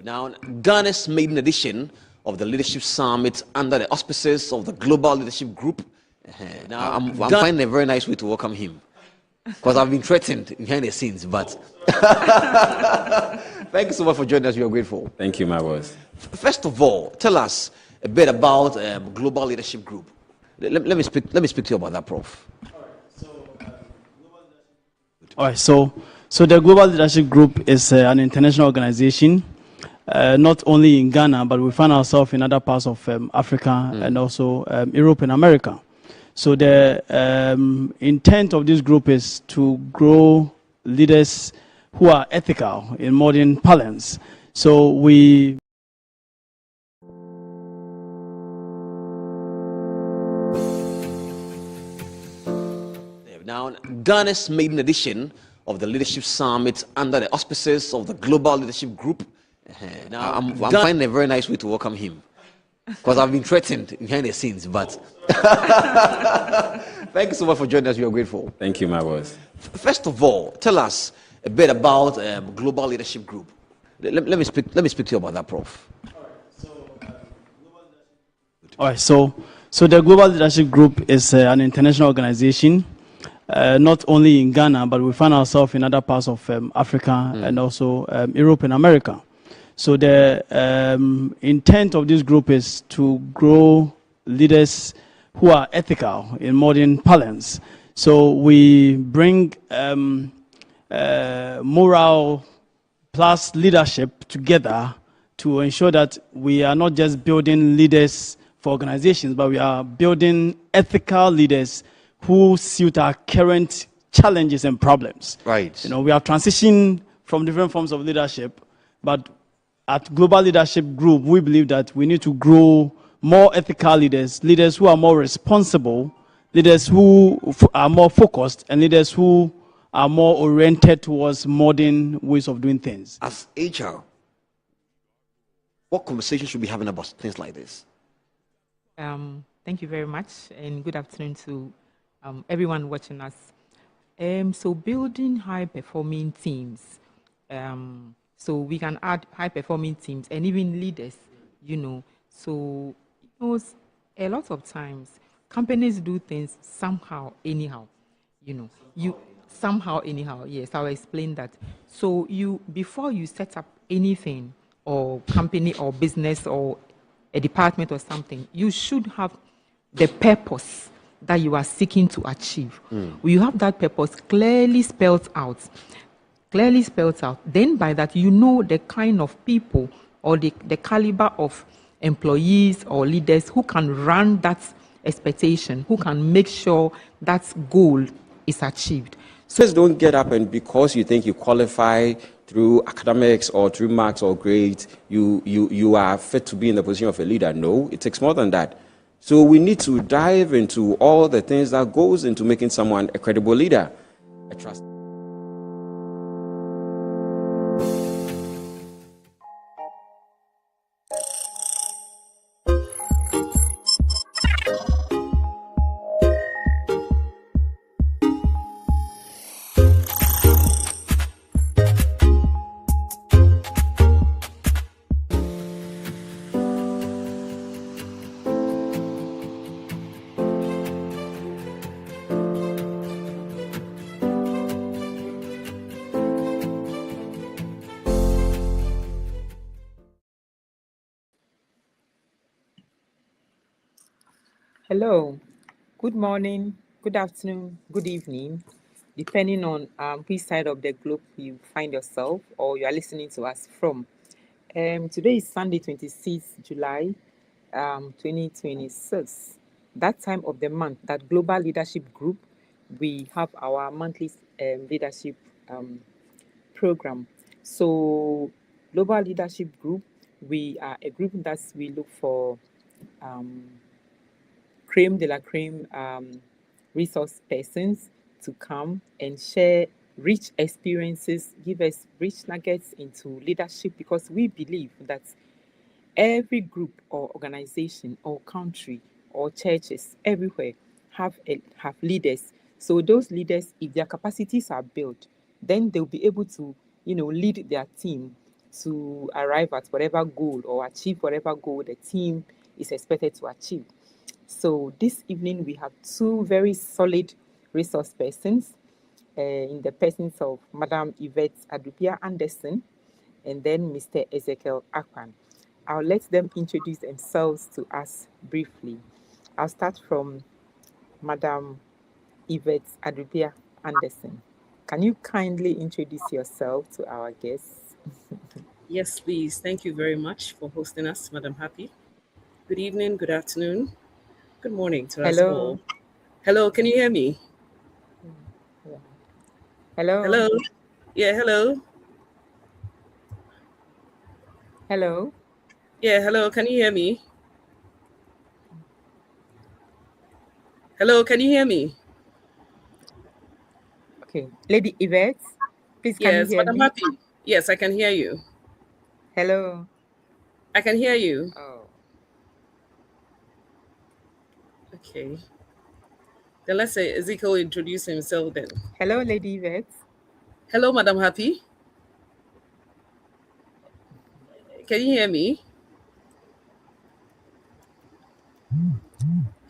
Now, Ghana's maiden edition of the Leadership Summit under the auspices of the Global Leadership Group. Now, I'm finding a very nice way to welcome him because I've been threatened behind the scenes, but thank you so much for joining us. We are grateful. Thank you, my boss. First of all, tell us a bit about Global Leadership Group. Let me speak to you about that, Prof. All right, so the Global Leadership Group is an international organization, not only in Ghana, but we find ourselves in other parts of Africa and also Europe and America. So the intent of this group is to grow leaders who are ethical in modern parlance. So we Now, Ghana's maiden edition of the Leadership Summit under the auspices of the Global Leadership Group. Now, I'm finding a very nice way to welcome him because I've been threatened behind the scenes, but thank you so much for joining us. We are grateful. Thank you, my boss. First of all, tell us a bit about Global Leadership Group. Let me speak to you about that, Prof. All right, so the Global Leadership Group is an international organization, not only in Ghana, but we find ourselves in other parts of Africa and also Europe and America. So the intent of this group is to grow leaders who are ethical in modern parlance. So we bring moral plus leadership together to ensure that we are not just building leaders for organizations, but we are building ethical leaders who suit our current challenges and problems. Right. You know, we have transitioned from different forms of leadership, but at Global Leadership Group, we believe that we need to grow more ethical leaders, leaders who are more responsible, leaders who are more focused, and leaders who are more oriented towards modern ways of doing things. As HR, what conversation should we be having about things like this? Thank you very much, and good afternoon to everyone watching us. So building high-performing teams. So we can add high-performing teams and even leaders, you know. So, a lot of times, companies do things somehow, anyhow, you know. Yes, I'll explain that. So before you set up anything, or company or business or a department or something, you should have the purpose that you are seeking to achieve. You have that purpose clearly spelled out. Then by that, you know the kind of people or the caliber of employees or leaders who can run that expectation, who can make sure that goal is achieved. So just don't get up and because you think you qualify through academics or through marks or grades, you are fit to be in the position of a leader. No, it takes more than that. So we need to dive into all the things that goes into making someone a credible leader, a trust. Hello, good morning, good afternoon, good evening, depending on which side of the globe you find yourself or you are listening to us from. Today is Sunday, 26th July, 2026. That time of the month, that Global Leadership Group, we have our monthly leadership program. So, Global Leadership Group, we are a group that we look for creme de la creme resource persons to come and share rich experiences, give us rich nuggets into leadership, because we believe that every group or organization or country or churches everywhere have leaders. So those leaders, if their capacities are built, then they'll be able to, lead their team to arrive at whatever goal or achieve whatever goal the team is expected to achieve. So this evening we have two very solid resource persons in the persons of Madam Yvette Adupia Anderson and then Mr. Ezekiel Akpan. I'll let them introduce themselves to us briefly. I'll start from Madam Yvette Adupia Anderson. Can you kindly introduce yourself to our guests? Yes, please. Thank you very much for hosting us, Madam Happy. Good evening, good afternoon, good morning to us Hello. all. Hello, can you hear me? Hello. Hello? Yeah, hello? Hello. Yeah, hello, can you hear me? Hello, can you hear me? Okay. Lady Yvette, please can you Yes, hear Madam me? Happy. Yes, I can hear you. Hello. I can hear you. Oh. Okay. Then let's say Ezekiel introduce himself then. Hello, Lady Yvette. Hello, Madam Happy. Can you hear me?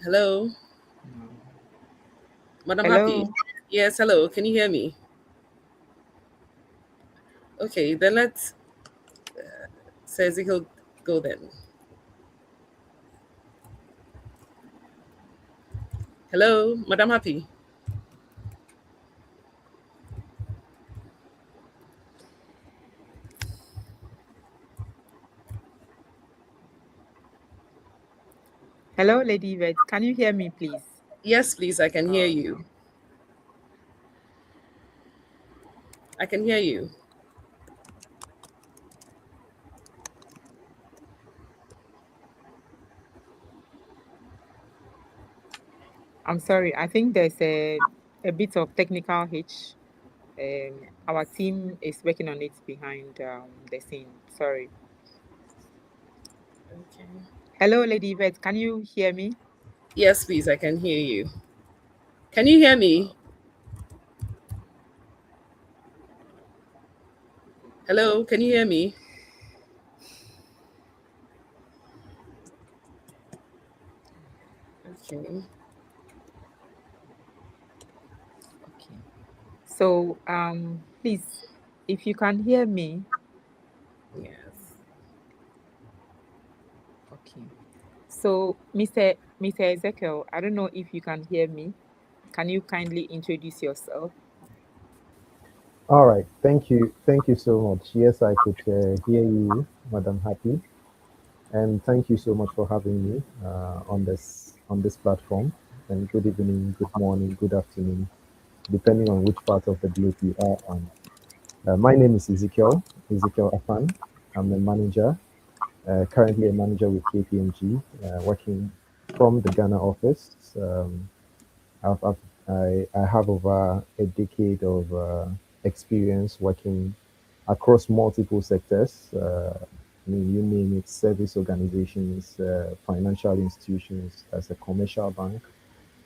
Hello? Madam Happy. Hello. Yes, hello. Can you hear me? Okay, then let's say Ezekiel go then. Hello, Madam Happy. Hello, Lady Yvette. Can you hear me, please? Yes, please, I can hear you. I can hear you. I'm sorry. I think there's a bit of technical hitch. Our team is working on it behind the scene. Sorry. Okay. Hello, Lady Yvette. Can you hear me? Yes, please, I can hear you. Can you hear me? Hello, can you hear me? Okay. Okay. So, please, if you can hear me, Yes. okay. So, Mr. Ezekiel, I don't know if you can hear me. Can you kindly introduce yourself? All right. Thank you. Thank you so much. Yes, I could hear you, Madam Happy, and thank you so much for having me on this platform. And good evening, good morning, good afternoon, depending on which part of the globe you are on. My name is Ezekiel Afan. I'm a manager, currently a manager with KPMG, working from the Ghana office. I've, I've, I have over a decade of experience working across multiple sectors. I mean, you name it, service organizations, financial institutions, as a commercial bank,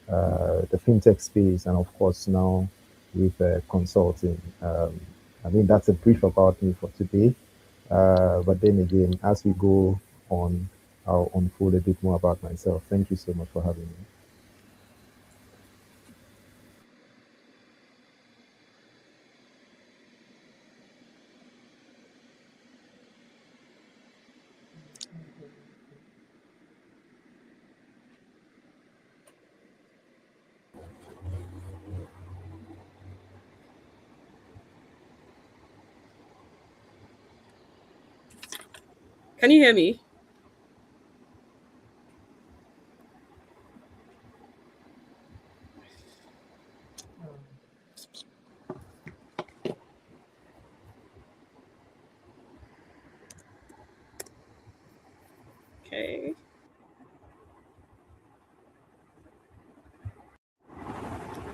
the fintech space, and of course now with consulting. I mean, that's a brief about me for today. But then again, as we go on, I'll unfold a bit more about myself. Thank you so much for having me. Can you hear me? Okay.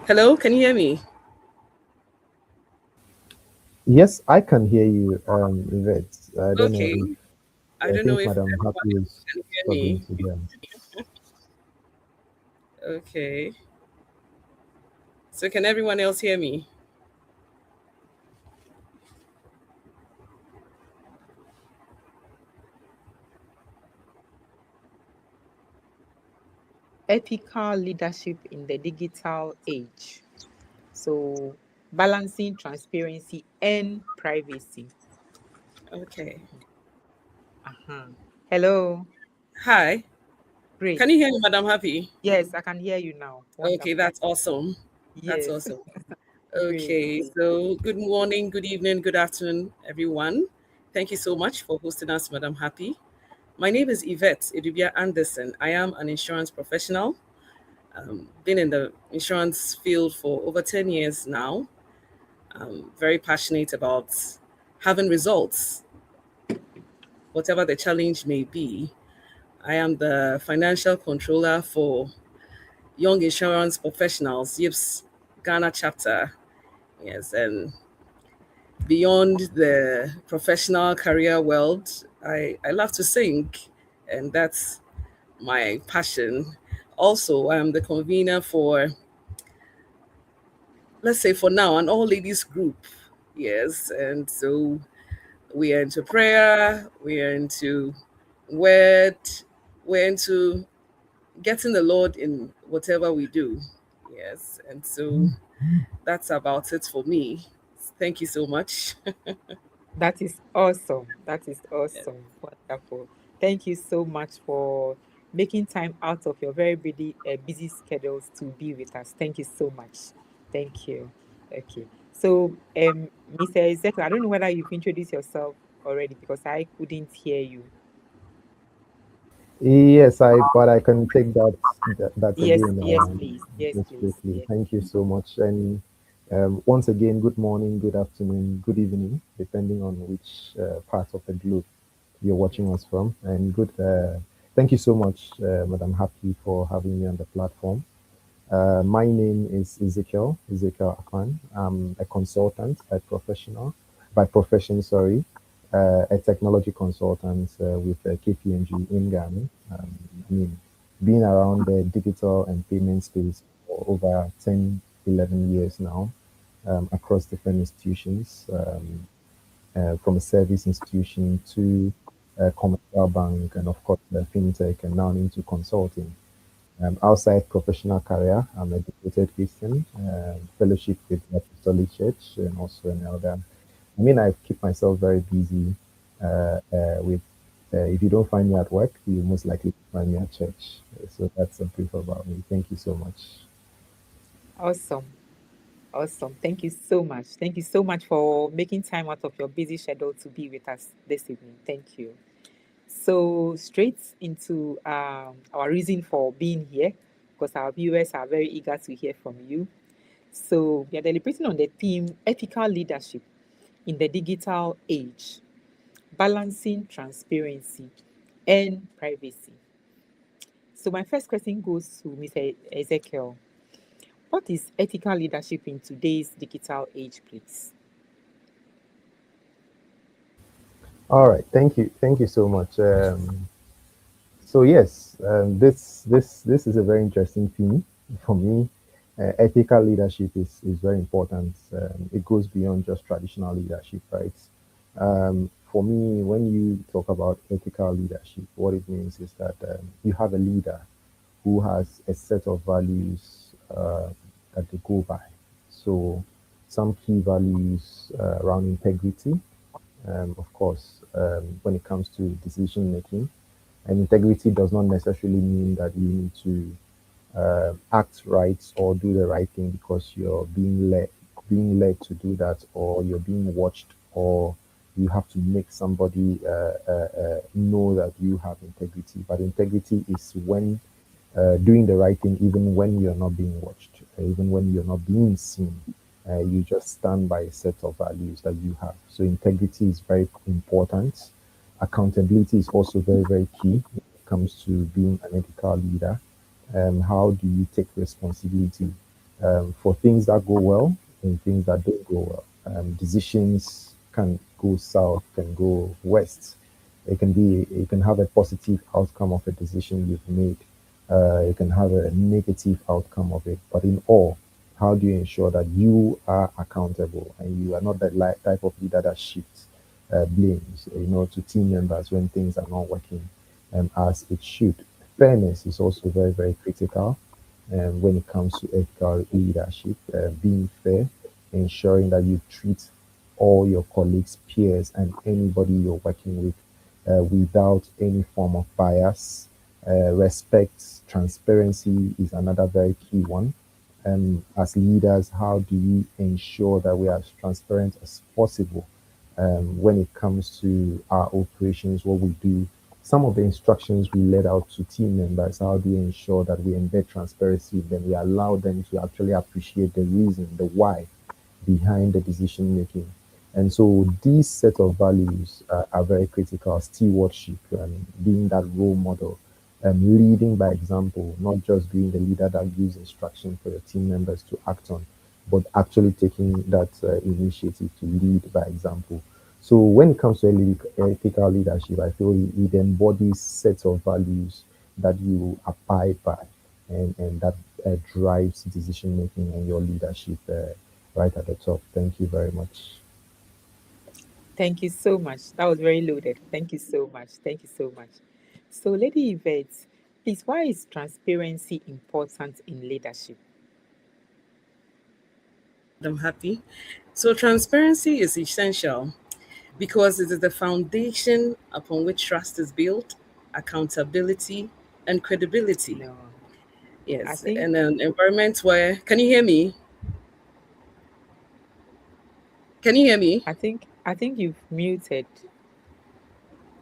Hello, can you hear me? Yes, I can hear you, Yvette. I don't know Okay. if I I don't know think if Madam everyone Happy else is can hear struggling me. to hear me. Okay. So can everyone else hear me? ethical leadership in the digital age? So, balancing transparency and privacy. Okay. Uh-huh. Hello. Hi. Great. Can you hear me, Madam Happy? Yes, I can hear you now. Okay, Wonderful. that's awesome. That's Yes. awesome. Great. Okay, so good morning, good evening, good afternoon, everyone. Thank you so much for hosting us, Madam Happy. My name is Yvette Edubia Anderson. I am an insurance professional. Been in the insurance field for over 10 years now. I'm very passionate about having results, whatever the challenge may be. I am the financial controller for Young Insurance Professionals, YIPS Ghana chapter. Yes, and beyond the professional career world, I love to sing, and that's my passion. Also, I'm the convener for, let's say for now, an all ladies group. Yes, and so we are into prayer, we are into word, we're into getting the Lord in whatever we do. Yes, and so that's about it for me. Thank you so much. That is awesome. That is awesome. Wonderful. Thank you so much for making time out of your very busy schedules to be with us. Thank you so much. Thank you. Okay. So, Mr. Ezekiel, I don't know whether you've introduced yourself already because I couldn't hear you. Yes, but I can take that Yes, again. yes, please. Yes, Just please. quickly. Yes. Thank you so much. And once again, good morning, good afternoon, good evening, depending on which part of the globe you're watching us from. And good. Thank you so much, Madam Happy, for having me on the platform. My name is Ezekiel Akwan. I'm a consultant, a professional, by profession, sorry, a technology consultant with KPMG in Ghana. I mean, being around the digital and payment space for over 10, 11 years now, across different institutions, from a service institution to a commercial bank, and of course, fintech, and now into consulting. Outside professional career, I'm a devoted Christian, fellowship with the Apostolic Church, and also an elder. I mean, I keep myself very busy with, if you don't find me at work, you most likely find me at church. So that's a brief about me. Thank you so much. Awesome. Awesome. Thank you so much. Thank you so much for making time out of your busy schedule to be with us this evening. Thank you. So, straight into our reason for being here, because our viewers are very eager to hear from you. So, we are deliberating on the theme ethical leadership in the digital age, balancing transparency and privacy. So, my first question goes to Mr. Ezekiel. What is ethical leadership in today's digital age, please? All right. Thank you so much. So yes, this is a very interesting theme for me. Ethical leadership is very important. It goes beyond just traditional leadership, right? For me, when you talk about ethical leadership, what it means is that you have a leader who has a set of values that they go by. So some key values around integrity, of course, when it comes to decision making. And integrity does not necessarily mean that you need to act right or do the right thing because you're being led to do that, or you're being watched, or you have to make somebody know that you have integrity. But integrity is when doing the right thing, even when you're not being watched, even when you're not being seen. You just stand by a set of values that you have. So integrity is very important. Accountability is also very, very key when it comes to being an ethical leader. How do you take responsibility for things that go well and things that don't go well? Decisions can go south, can go west. You can have a positive outcome of a decision you've made. You can have a negative outcome of it. But in all, how do you ensure that you are accountable and you are not that type of leader that shifts blames, to team members when things are not working as it should? fairness is also very, very critical when it comes to ethical leadership. Being fair, ensuring that you treat all your colleagues, peers, and anybody you're working with without any form of bias. Respect, transparency is another very key one. As leaders, how do we ensure that we are as transparent as possible when it comes to our operations, what we do, some of the instructions we let out to team members, how do we ensure that we embed transparency, then we allow them to actually appreciate the reason, the why behind the decision making. And so these set of values are very critical. Stewardship, being that role model, leading by example, not just being the leader that gives instruction for your team members to act on, but actually taking that initiative to lead by example. So when it comes to ethical leadership, I feel it embodies sets of values that you abide by, and that drives decision making and your leadership right at the top. Thank you very much. Thank you so much. That was very loaded. Thank you so much. Thank you so much. So, Lady Yvette, please, why is transparency important in leadership? I'm happy. So transparency is essential because it is the foundation upon which trust is built, accountability, and credibility. No, I Yes, think in an environment where, can you hear me? Can you hear me? I think you've muted.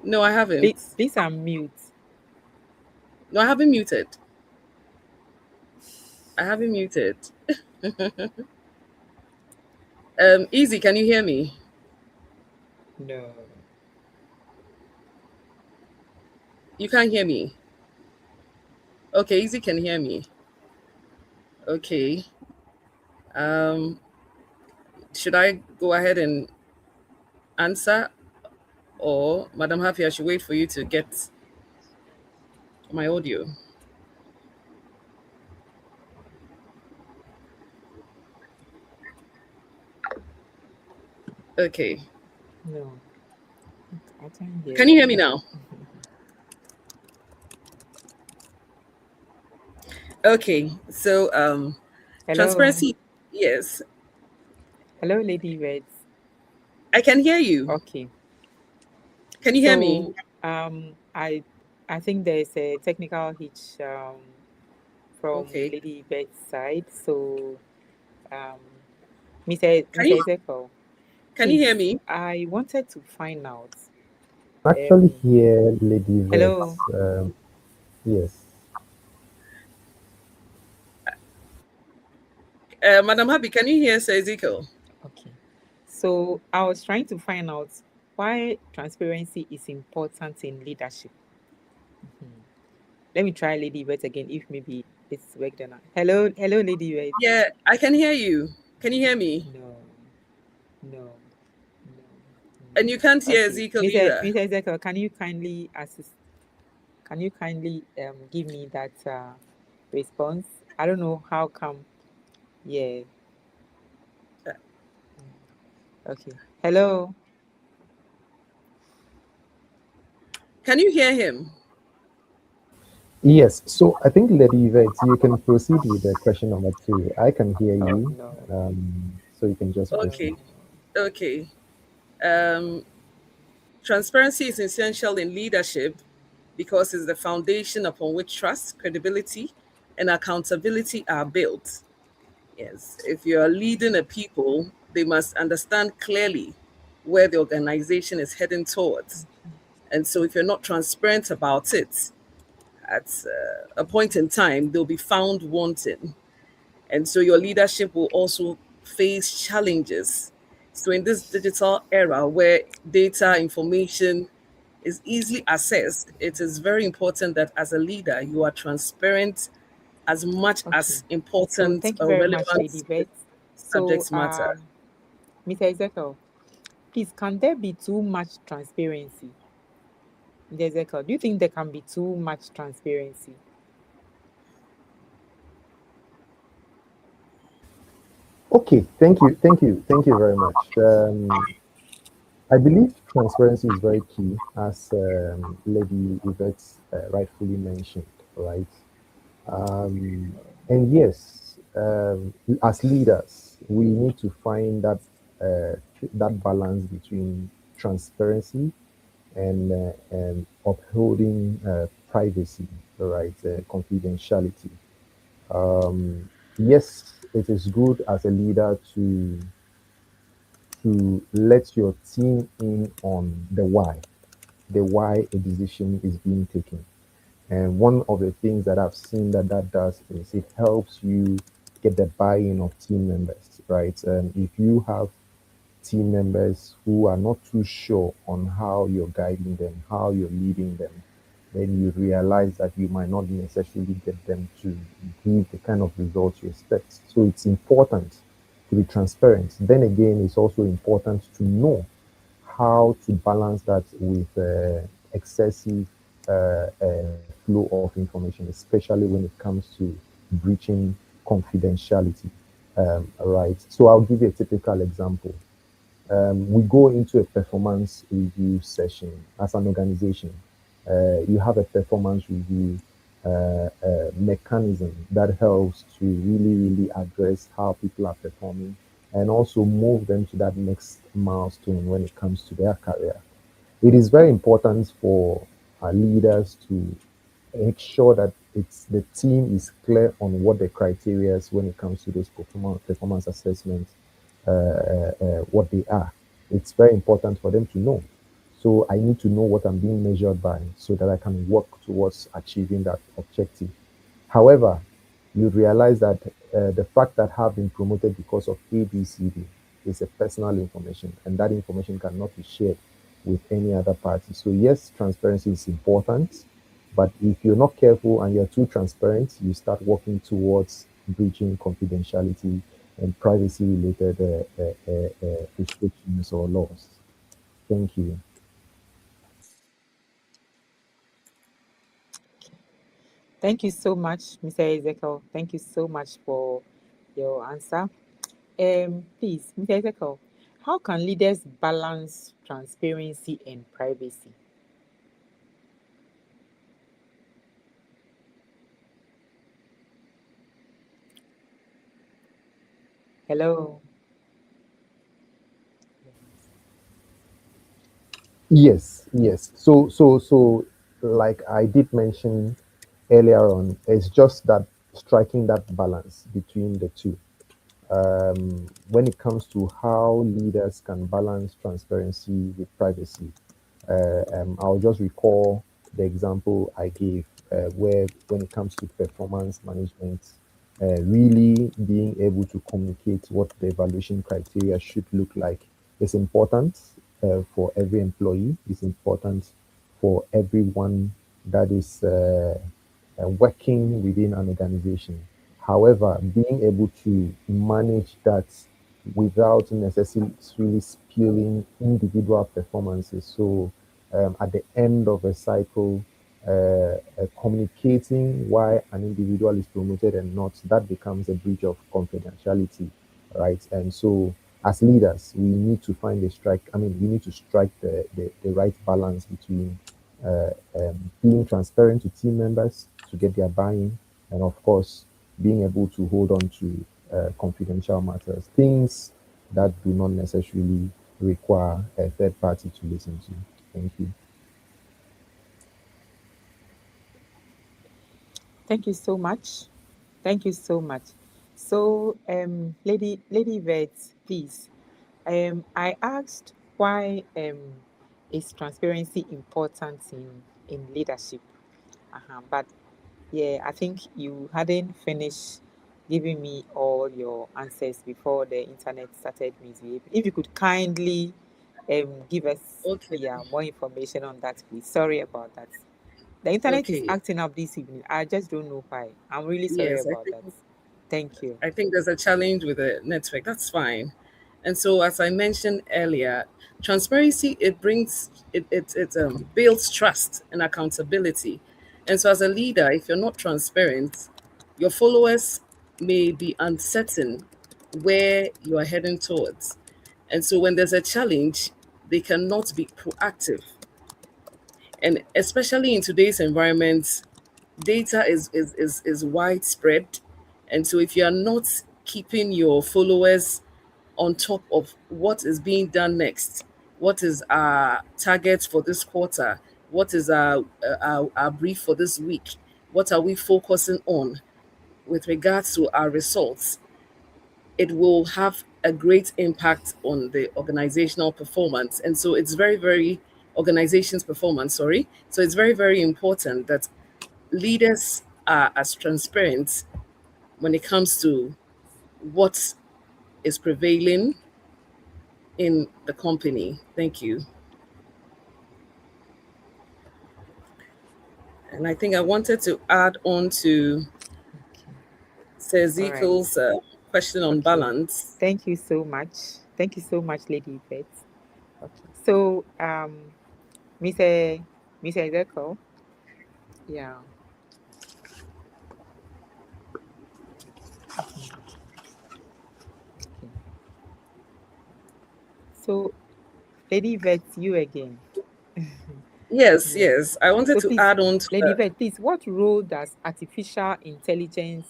No, I haven't. Please unmute. No, I haven't muted. I haven't muted. Easy, can you hear me? No. You can't hear me. Okay, Easy can hear me. Okay. Um, should I go ahead and answer, or Madam Happy, I should wait for you to get my audio? Okay. No. I can't hear Can you you. hear me now? Okay. So Hello. transparency, yes. Hello, Lady Yvette. I can hear you. Okay. Can you hear me? So I think there's a technical hitch from Okay. Lady Yvette's side. So um Mr. Can you Ezekiel, can you hear please, me? I wanted to find out. Actually, Um, here, Lady hello. Vex, yes. Madam Happy, can you hear Sir Ezekiel? Okay. So I was trying to find out why transparency is important in leadership. Mhm. Let me try Lady Yvette again if maybe it's worked or not. Hello, Lady Yvette. Yeah, I can hear you. Can you hear me? No. And you can't hear Okay. Ezekiel either. Mr. Ezekiel, can you kindly assist? Can you kindly give me that response? I don't know how come. Yeah. Okay. Hello. Can you hear him? Yes, so I think, Lady Yvette, you can proceed with the question number two. I can hear you, No. so you can just Okay. proceed. Okay. Um, transparency is essential in leadership because it's the foundation upon which trust, credibility, and accountability are built. Yes, if you are leading a people, they must understand clearly where the organization is heading towards. And so, if you're not transparent about it, at a point in time, they'll be found wanting. And so, your leadership will also face challenges. So, in this digital era where data information is easily accessed, it is very important that as a leader, you are transparent as much Okay. as So important thank you or very much, relevant Lady Yvette. So subject matter. Mr. Ezekiel, please, can there be too much transparency? Mr. Ezekiel, do you think there can be too much transparency? Okay, thank you very much. I believe transparency is very key, as Lady Yvette rightfully mentioned. right? And yes, as leaders, we need to find that balance between transparency and upholding privacy, right? Confidentiality. Yes, it is good as a leader to let your team in on the why a decision is being taken. And one of the things that I've seen that does is it helps you get the buy-in of team members, right? If you have team members who are not too sure on how you're guiding them, how you're leading them, then you realize that you might not necessarily get them to give the kind of results you expect. So it's important to be transparent. Then again, it's also important to know how to balance that with excessive flow of information, especially when it comes to breaching confidentiality. Right. So I'll give you a typical example. We go into a performance review session as an organization. You have a performance review mechanism that helps to really address how people are performing and also move them to that next milestone when it comes to their career. It is very important for our leaders to make sure that the team is clear on what the criteria is when it comes to those performance assessments, what they are. It's very important for them to know. So I need to know what I'm being measured by so that I can work towards achieving that objective. However, you realize that the fact that I have been promoted because of ABCD is a personal information, and that information cannot be shared with any other party. So yes, transparency is important, but if you're not careful and you're too transparent, you start working towards breaching confidentiality and privacy-related restrictions or laws. Thank you. Thank you so much, Mr. Ezekiel. Thank you so much for your answer. Please, Mr. Ezekiel, how can leaders balance transparency and privacy? Hello. Yes, yes. So, like I did mention earlier on, it's just that striking that balance between the two. When it comes to how leaders can balance transparency with privacy, I'll just recall the example I gave, where when it comes to performance management, really being able to communicate what the evaluation criteria should look like is important for every employee. It's important for everyone that is working within an organization. However, being able to manage that without necessarily spilling individual performances. So, at the end of a cycle, communicating why an individual is promoted and not, that becomes a breach of confidentiality, right? And so, as leaders, we need to find a strike. I mean, we need to strike the right balance between being transparent to team members to get their buy-in, and of course, being able to hold on to confidential matters, things that do not necessarily require a third party to listen to. Thank you. Thank you so much. Thank you so much. So, Lady Vet, please. I asked why is transparency important in leadership? But yeah, I think you hadn't finished giving me all your answers before the internet started misbehaving. If you could kindly give us Okay. more information on that, please. Sorry about that. The internet is Okay. acting up this evening. I just don't know why. I'm really sorry Yes, about that. Thank you. I think there's a challenge with the network. That's fine. And so, as I mentioned earlier, transparency, it brings it builds trust and accountability. And so, as a leader, if you're not transparent, your followers may be uncertain where you are heading towards. And so, when there's a challenge, they cannot be proactive. And especially in today's environment, data is widespread. And so if you are not keeping your followers on top of what is being done next, what is our target for this quarter, what is our brief for this week, what are we focusing on with regards to our results, it will have a great impact on the organizational performance. And so it's very organization's performance, sorry. So it's very important that leaders are as transparent when it comes to what is prevailing in the company. Thank you. And I think I wanted to add on to Sir Ezekiel's question on balance. Thank you so much. Thank you so much, Lady Yvette. Okay. So, Mr. Ezekiel, yeah. Okay. So, Lady Yvette, you again. Yes. I wanted to add on to Lady Yvette, please, what role does artificial intelligence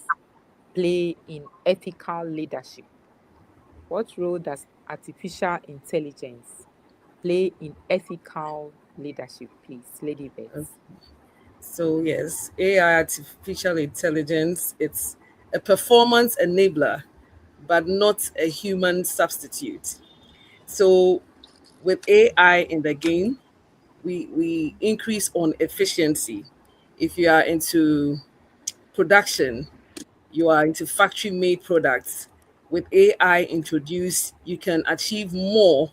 play in ethical leadership? What role does artificial intelligence play in ethical leadership, please, Lady Yvette? So yes, AI, artificial intelligence, it's a performance enabler, but not a human substitute. So with AI in the game, we increase on efficiency. If you are into production, you are into factory made products, with AI introduced, you can achieve more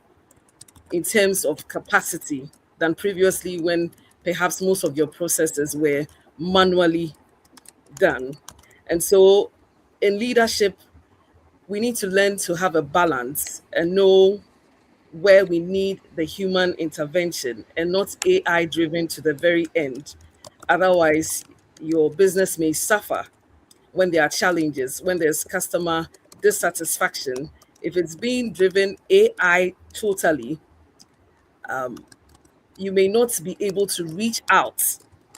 in terms of capacity than previously when perhaps most of your processes were manually done. And so in leadership, we need to learn to have a balance and know where we need the human intervention and not AI driven to the very end. Otherwise, your business may suffer when there are challenges, when there's customer dissatisfaction. If it's being driven AI totally, you may not be able to reach out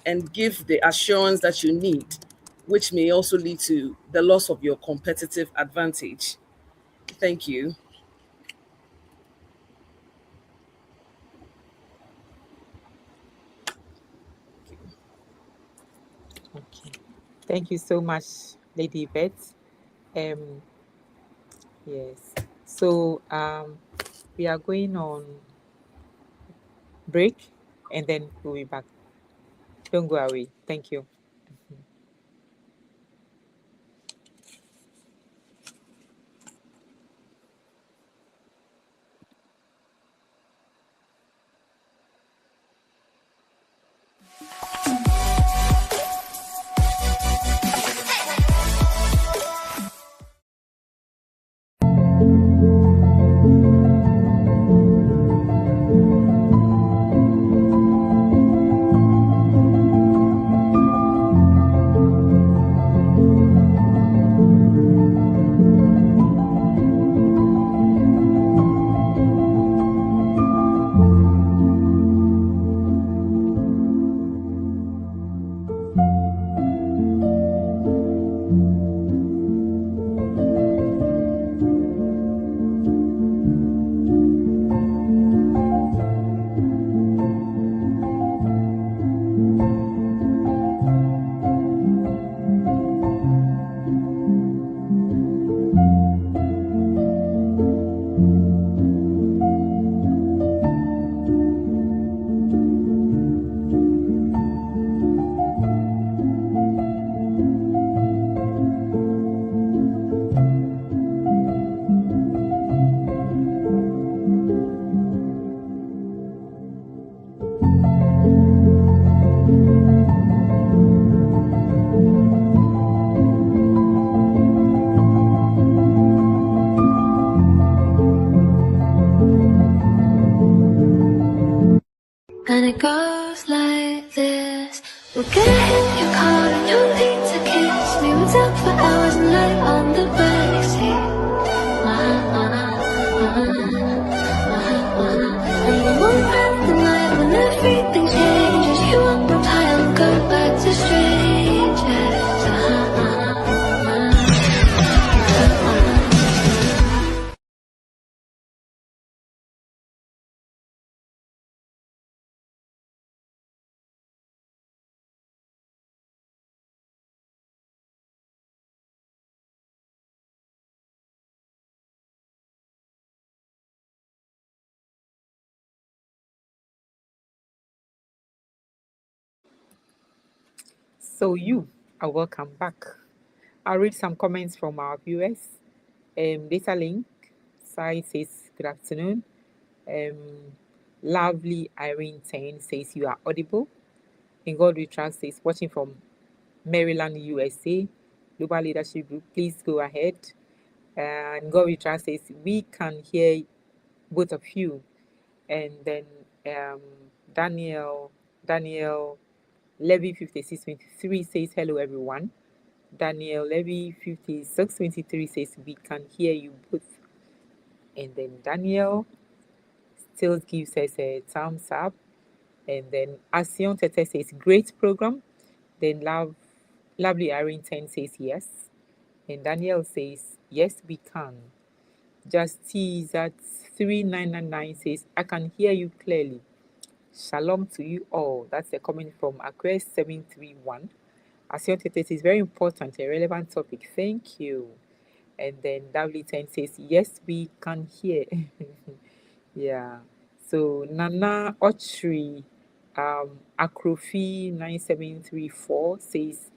and give the assurance that you need, which may also lead to the loss of your competitive advantage. Thank you. Okay. Thank you so much, Lady Yvette. Yes. So we are going on break and then we'll be back. Don't go away. Thank you. And it goes like this. We're gonna hit your car and you'll need to kiss me. We're down for hours and night on the backseat. And we won't have the night when everything changes. You won't retire and go back to straight. So you are welcome back. I'll read some comments from our viewers. Data Link Sai says, good afternoon. Lovely Irene 10 says, you are audible. In God We Trust says, watching from Maryland, USA. Global Leadership Group, please go ahead. And God We Trust says, we can hear both of you. And then Daniel Levy 5623 says, hello everyone. Daniel Levy 5623 says, we can hear you both. And then Daniel still gives us a thumbs up. And then Asion Tete says, great program. Then Lovely Irene 10 says, yes. And Daniel says, yes, we can. Justice at 3999 says, I can hear you clearly. Shalom to you all. That's a comment from Aquarius 731. Asion Tete is very important, a relevant topic. Thank you. And then W10 says, yes, we can hear. Yeah. So Nana Ochri Acrofi 9734 says,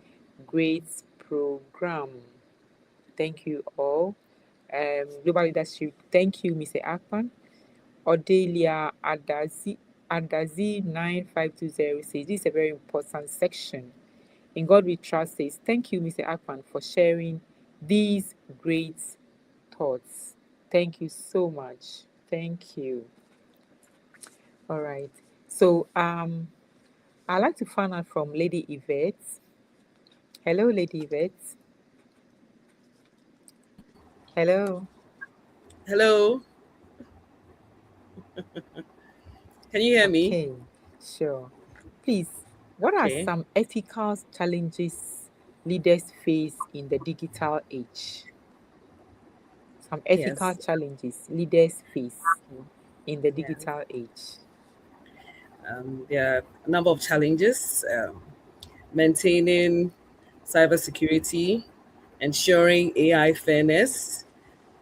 great program. Thank you all. Global Leadership, thank you, Mr. Akpan. Odelia Adazi 9520 says, this is a very important section. In God We Trust says, thank you, Mr. Akpan, for sharing these great thoughts. Thank you so much. Thank you. All right. So I'd like to find out from Lady Yvette. Hello, Lady Yvette. Hello. Hello. Can you hear me? Okay, sure. Please, what are Okay. some ethical challenges leaders face in the digital age? Some ethical Yes. challenges leaders face in the Yeah. digital age. There are a number of challenges. Maintaining cybersecurity, ensuring AI fairness,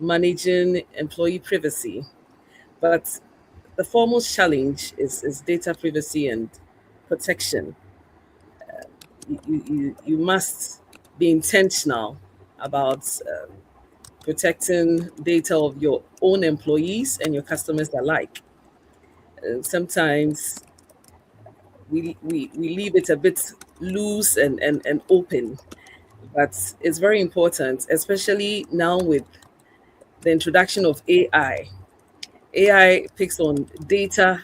managing employee privacy. But the foremost challenge is data privacy and protection. You must be intentional about protecting data of your own employees and your customers alike. Sometimes we leave it a bit loose and open, but it's very important, especially now with the introduction of AI. AI picks on data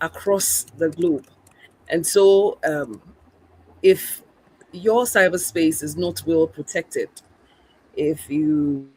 across the globe. And so, if your cyberspace is not well protected, if you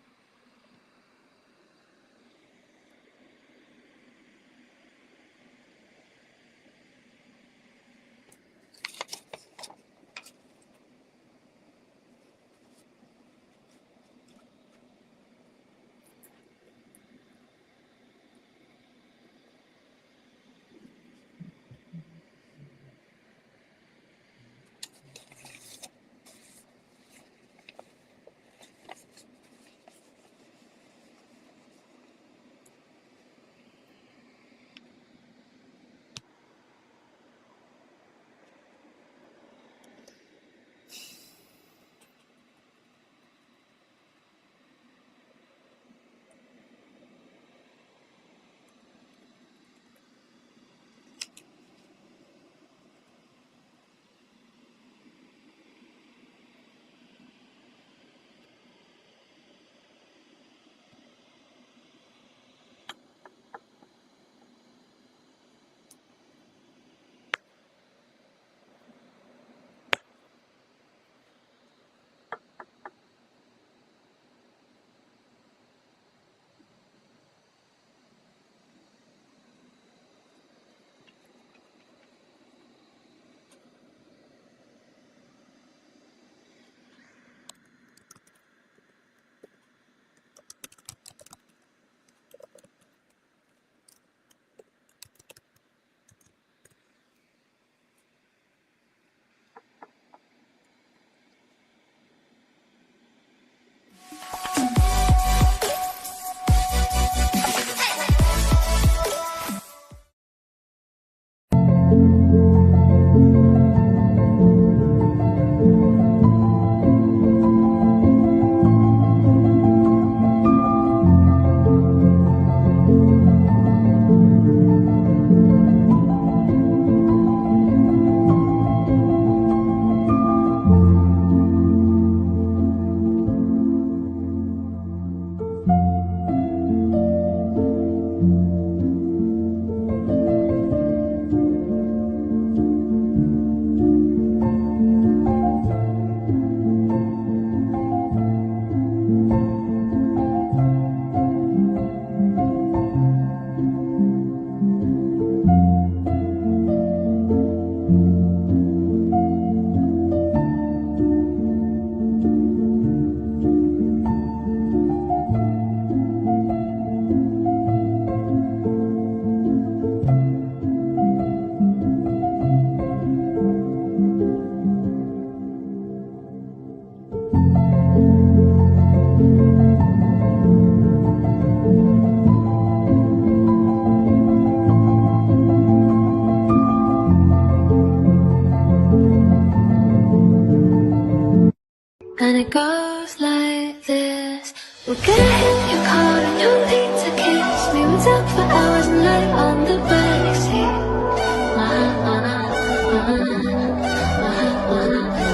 it goes like this. We're gonna hit your car and you'll need to kiss me. We'll talk for hours and lie on the backseat.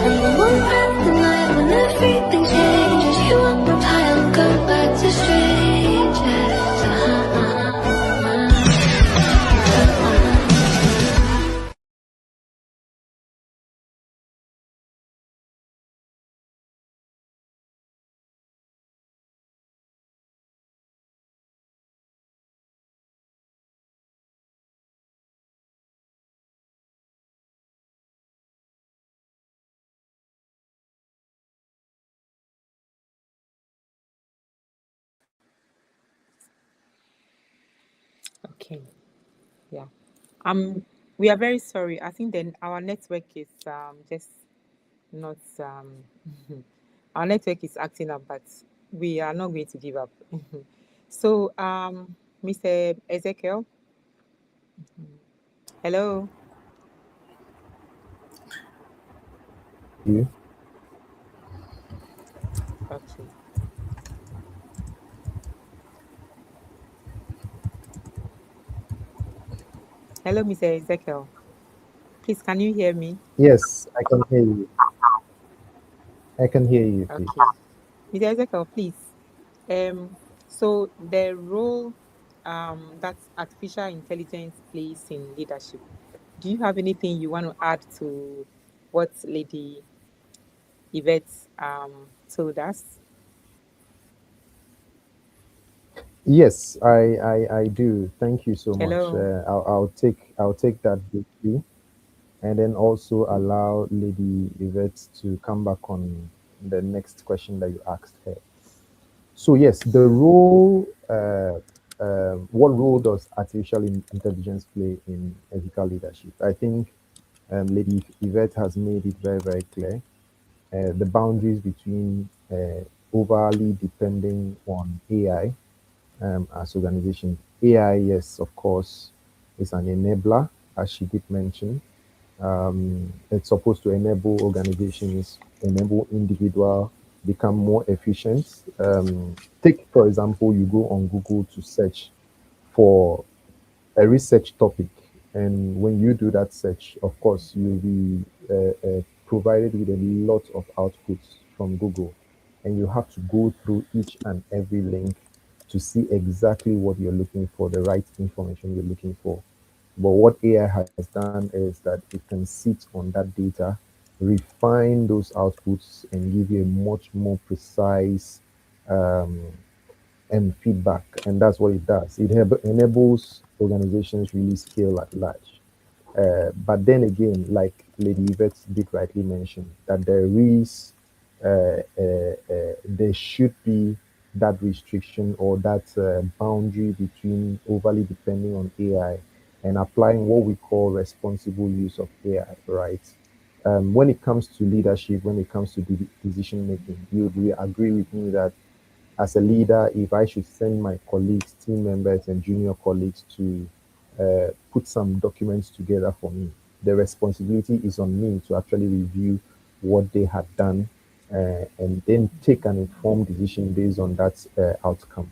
And we won't have the night when everything changes. You won't reply and go back to strangers. Okay. Yeah. We are very sorry. I think then our network is just not our network is acting up, but we are not going to give up. So Mr. Ezekiel, hello. You? Okay. Hello, Mr. Ezekiel. Please, can you hear me? Yes, I can hear you. I can hear you, please. Okay. Mr. Ezekiel, please. So the role that artificial intelligence plays in leadership, do you have anything you want to add to what Lady Yvette told us? Yes, I do. Thank you so much. Hello. I'll take that with you, and then also allow Lady Yvette to come back on the next question that you asked her. So yes, the role. What role does artificial intelligence play in ethical leadership? I think Lady Yvette has made it very, very clear. The boundaries between overly depending on AI as organization. AI, yes, of course, is an enabler, as she did mention. It's supposed to enable organizations, enable individual become more efficient. Take, for example, you go on Google to search for a research topic, and when you do that search, of course, you'll be provided with a lot of outputs from Google, and you have to go through each and every link to see exactly what you're looking for, the right information you're looking for. But what AI has done is that it can sit on that data, refine those outputs, and give you a much more precise um, and feedback. And that's what it does. It enables organizations really scale at large. But then again, like Lady Yvette did rightly mention, that there should be that restriction or that boundary between overly depending on AI and applying what we call responsible use of AI, right? When it comes to leadership, when it comes to decision making, you would agree with me that as a leader, if I should send my colleagues, team members, and junior colleagues to put some documents together for me, the responsibility is on me to actually review what they had done and then take an informed decision based on that outcome.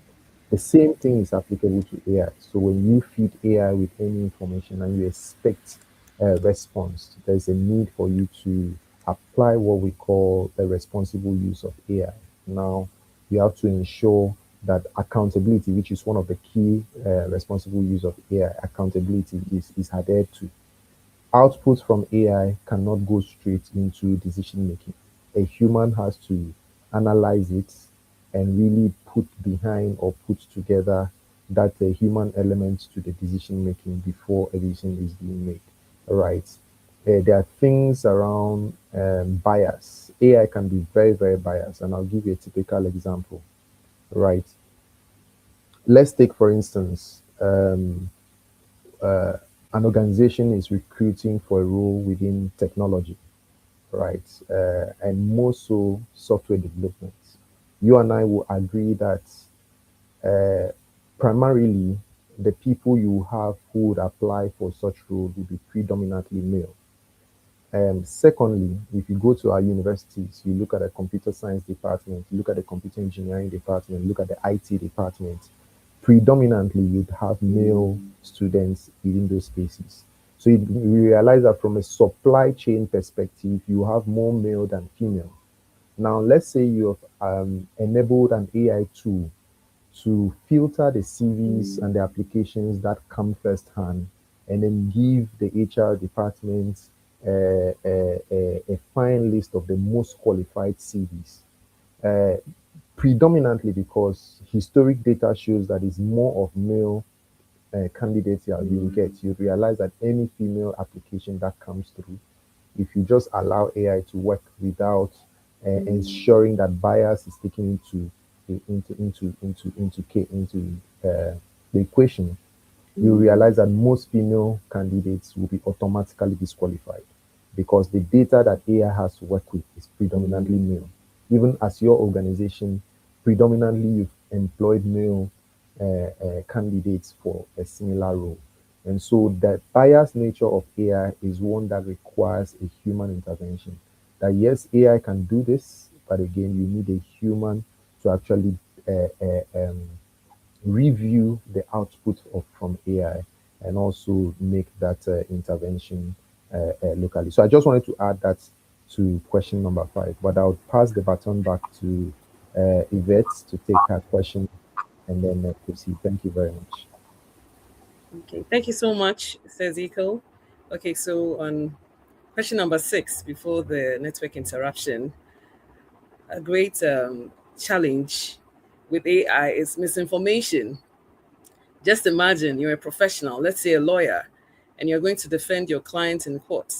The same thing is applicable to AI. So when you feed AI with any information and you expect a response, there's a need for you to apply what we call the responsible use of AI. Now, you have to ensure that accountability, which is one of the key responsible use of AI, accountability is adhered to. Outputs from AI cannot go straight into decision making. A human has to analyze it and really put behind or put together that human element to the decision making before a decision is being made. Right. There are things around bias. AI can be very, very biased, and I'll give you a typical example. Right. Let's take, for instance, an organization is recruiting for a role within technology, right? And more so software development. You and I will agree that primarily the people you have who would apply for such role will be predominantly male. Secondly, if you go to our universities, you look at the computer science department, you look at the computer engineering department, look at the IT department, predominantly you'd have male students within those spaces. So you realize that from a supply chain perspective, you have more male than female. Now, let's say you have enabled an AI tool to filter the CVs and the applications that come firsthand, and then give the HR department a fine list of the most qualified CVs. Uh, Predominantly because historic data shows that it's more of male candidates you get. You realize that any female application that comes through, if you just allow AI to work without ensuring that bias is taken into the equation, you realize that most female candidates will be automatically disqualified because the data that AI has to work with is predominantly male. Even as your organization, predominantly you've employed male candidates for a similar role. And so the biased nature of AI is one that requires a human intervention. That yes, AI can do this, but again, you need a human to actually review the output from AI and also make that intervention locally. So I just wanted to add that to question number 5, but I'll pass the baton back to Yvette to take her question and then proceed. Thank you very much. Okay, thank you so much, says Eco. Okay, so on question number 6, before the network interruption, a great challenge with AI is misinformation. Just imagine you're a professional, let's say a lawyer, and you're going to defend your client in court.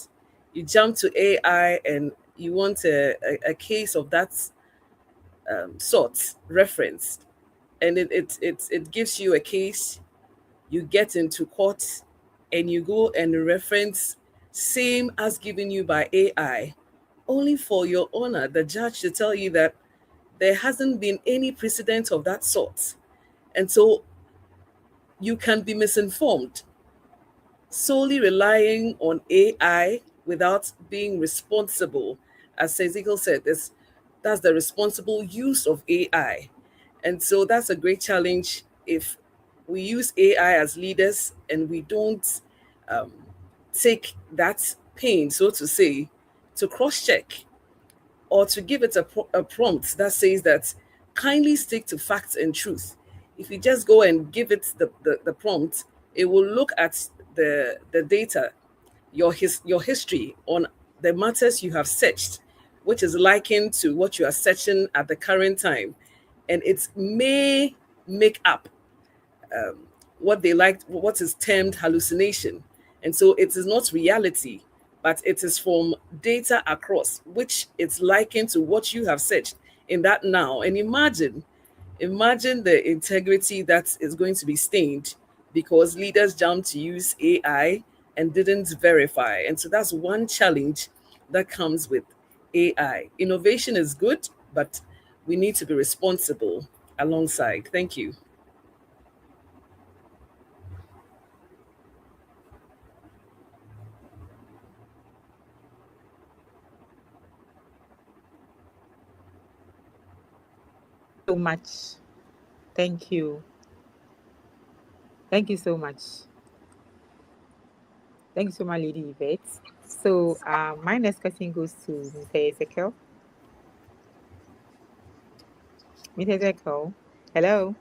You jump to AI and you want a case of that sort referenced, and it gives you a case. You get into court and you go and reference same as given you by AI, only for your honor, the judge, to tell you that there hasn't been any precedent of that sort. And so you can be misinformed solely relying on AI without being responsible. As Ezekiel said, that's the responsible use of AI. And so that's a great challenge if we use AI as leaders and we don't um, take that pain, so to say, to cross check or to give it a prompt that says that kindly stick to facts and truth. If you just go and give it the prompt, it will look at the data, your history on the matters you have searched, which is likened to what you are searching at the current time. And it may make up what is termed hallucination. And so it is not reality, but it is from data across, which it's likened to what you have searched in that now. And imagine the integrity that is going to be stained because leaders jumped to use AI and didn't verify. And so that's one challenge that comes with AI. Innovation is good, but we need to be responsible alongside. Thank you. So much. Thank you. Thank you so much. Thank you so much, Lady Yvette. So my next question goes to Mr. Ezekiel. Mr. Ezekiel, hello.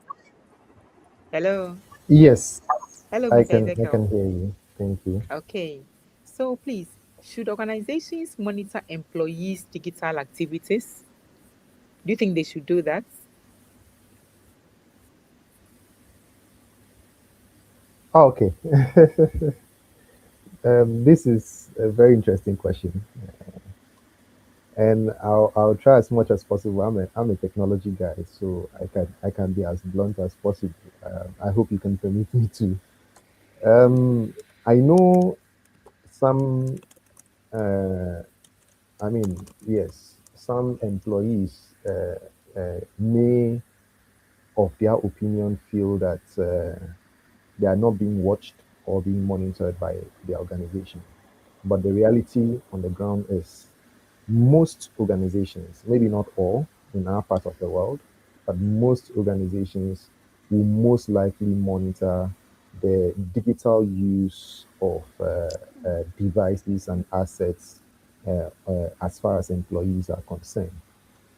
Hello. Yes, Hello, I Mr. can I Ezekiel. can hear you. Thank you. Okay. So please, should organizations monitor employees' digital activities? Do you think they should do that? Oh, okay. This is a very interesting question, and I'll try as much as possible. I'm a technology guy, so I can be as blunt as possible. I hope you can permit me to. I know some. Uh, I mean, yes, some employees may, of their opinion, feel that they are not being watched or being monitored by the organization. But the reality on the ground is most organizations, maybe not all in our part of the world, but most organizations will most likely monitor the digital use of devices and assets as far as employees are concerned.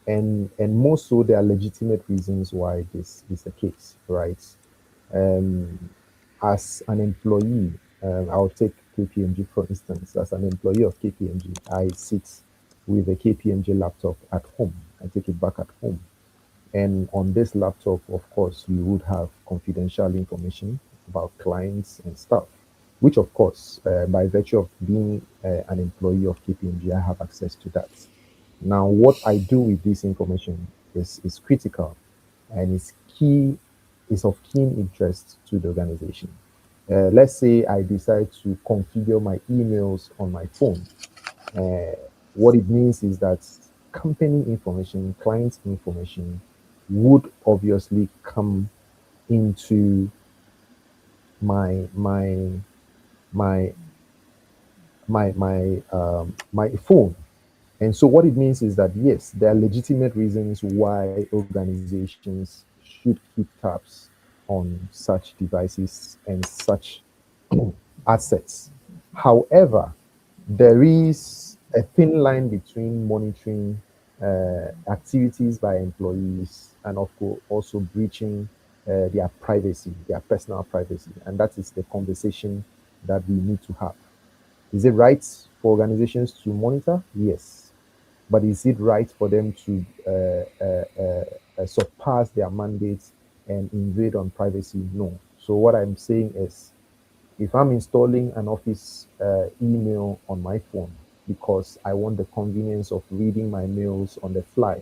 And more so, there are legitimate reasons why this is the case, right? Um, as an employee, I'll take KPMG for instance. As an employee of KPMG, I sit with a KPMG laptop at home. I take it back at home. And on this laptop, of course, we would have confidential information about clients and stuff, which, of course, by virtue of being an employee of KPMG, I have access to that. Now, what I do with this information is critical and is key, is of keen interest to the organization. Let's say I decide to configure my emails on my phone. What it means is that company information, client information would obviously come into my my my my phone. And so what it means is that yes, there are legitimate reasons why organizations should keep tabs on such devices and such assets. However, there is a thin line between monitoring activities by employees and of course also breaching their privacy, their personal privacy. And that is the conversation that we need to have. Is it right for organizations to monitor? Yes. But is it right for them to surpass their mandates and invade on privacy? No. So what I'm saying is, if I'm installing an office email on my phone because I want the convenience of reading my mails on the fly,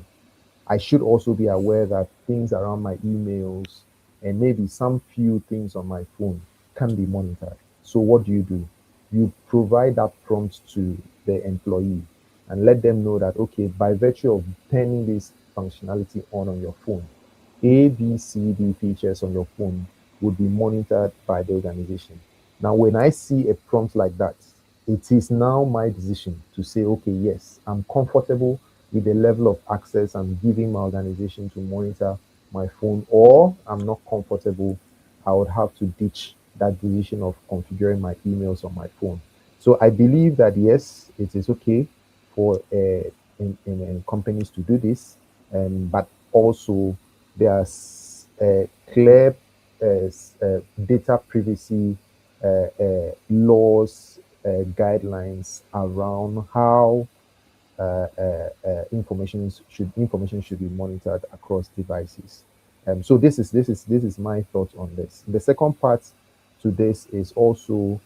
I should also be aware that things around my emails and maybe some few things on my phone can be monitored. So what do? You provide that prompt to the employee and let them know that, okay, by virtue of turning this functionality on your phone, A, B, C, D features on your phone would be monitored by the organization. Now, when I see a prompt like that, it is now my decision to say, okay, yes, I'm comfortable with the level of access I'm giving my organization to monitor my phone, or I'm not comfortable. I would have to ditch that decision of configuring my emails on my phone. So I believe that yes, it is okay for in companies to do this, but also there's clear data privacy laws, guidelines around how information should be monitored across devices. So this is my thoughts on this. The second part to this is also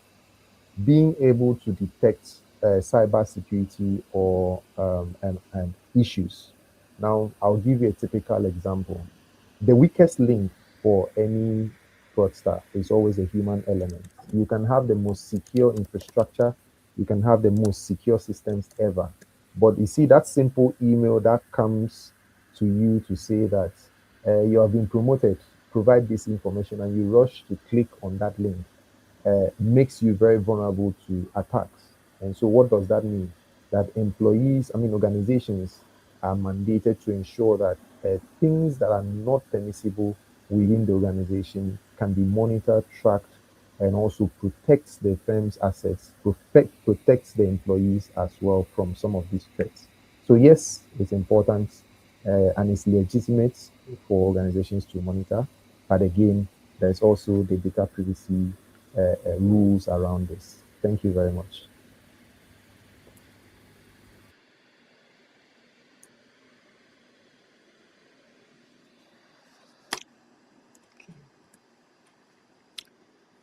being able to detect cyber security or and issues. Now, I'll give you a typical example. The weakest link for any fraudster is always a human element. You can have the most secure infrastructure, you can have the most secure systems ever. But you see, that simple email that comes to you to say that you have been promoted, provide this information, and you rush to click on that link, makes you very vulnerable to attacks. And so, what does that mean? That organizations are mandated to ensure that things that are not permissible within the organization can be monitored, tracked, and also protects the firm's assets, protects the employees as well from some of these threats. So, yes, it's important and it's legitimate for organizations to monitor. But again, there's also the data privacy rules around this. Thank you very much.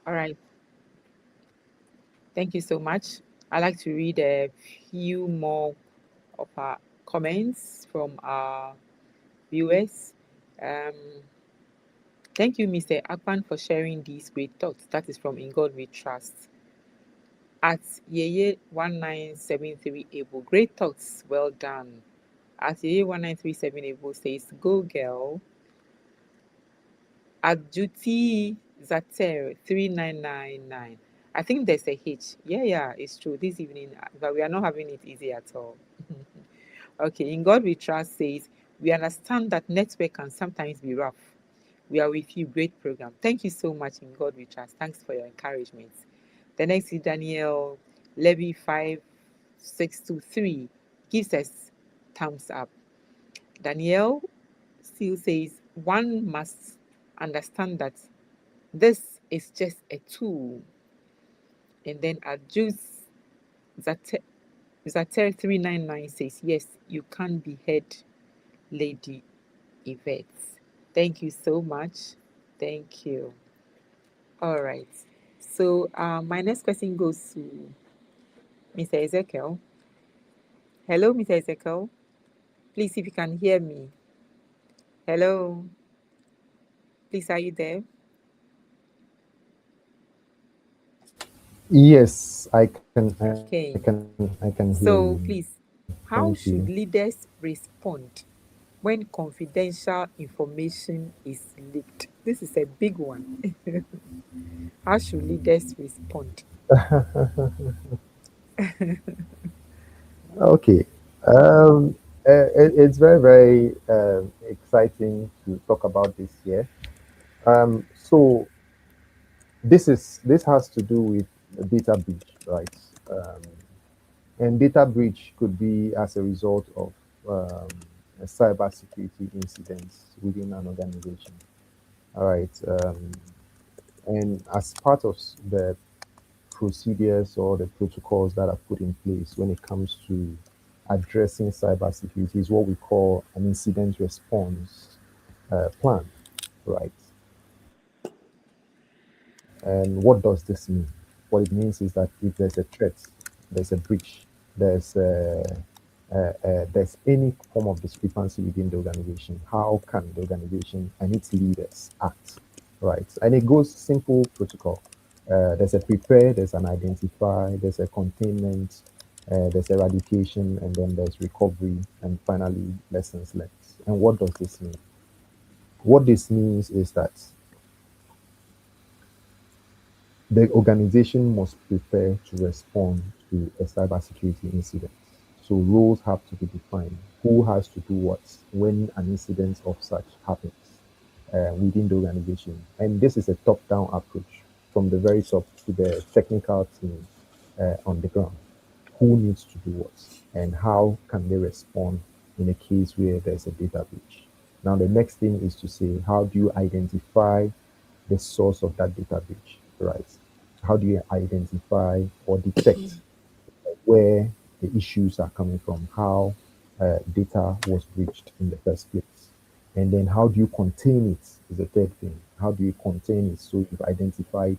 All right. Thank you so much. I'd like to read a few more of our comments from our viewers. Um, Thank you, Mr. Akpan, for sharing these great thoughts. That is from In God We Trust. At Yeye1973 Able, great thoughts, well done. At Yeye1937 Able says, go girl. At Juti Zater 3999, I think there's a hitch. Yeah, it's true. This evening, but we are not having it easy at all. Okay, In God We Trust says, we understand that network can sometimes be rough. We are with you. Great program. Thank you so much, In God We Trust. Thanks for your encouragement. The next is Daniel Levy 5623 gives us thumbs up. Daniel still says, one must understand that this is just a tool. And then Adjus Zater 399 says, yes, you can be heard, Lady Yvette. Thank you so much. Thank you. All right. So my next question goes to Mr. Ezekiel. Hello, Mr. Ezekiel. Please, if you can hear me. Hello. Please, are you there? Yes, I can. Okay. I can hear So you. please, how Thank should you. leaders respond when confidential information is leaked? This is a big one. How should leaders respond? Okay. It's very, very exciting to talk about this here. So this has to do with data breach, right? Um, and data breach could be as a result of a cybersecurity incidents within an organization. All right. And as part of the procedures or the protocols that are put in place when it comes to addressing cybersecurity is what we call an incident response plan, right? And what does this mean? What it means is that if there's a threat, there's a breach, there's any form of discrepancy within the organization, how can the organization and its leaders act, right? And it goes simple protocol. There's a prepare, there's an identify, there's a containment, there's eradication, and then there's recovery, and finally lessons learned. And what does this mean? What this means is that the organization must prepare to respond to a cybersecurity incident. So roles have to be defined. Who has to do what when an incident of such happens within the organization? And this is a top-down approach from the very top to the technical team on the ground. Who needs to do what, and how can they respond in a case where there's a data breach? Now, the next thing is to say, how do you identify the source of that data breach, right? How do you identify or detect where the issues are coming from, how data was breached in the first place? And then how do you contain it is the third thing. How do you contain it? So you've identified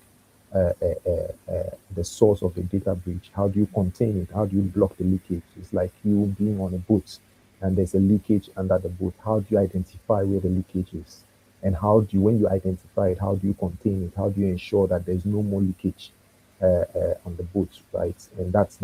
the source of the data breach. How do you contain it? How do you block the leakage? It's like you being on a boat and there's a leakage under the boat. How do you identify where the leakage is? And how do you, when you identify it, how do you contain it? How do you ensure that there's no more leakage on the boat, right? And that's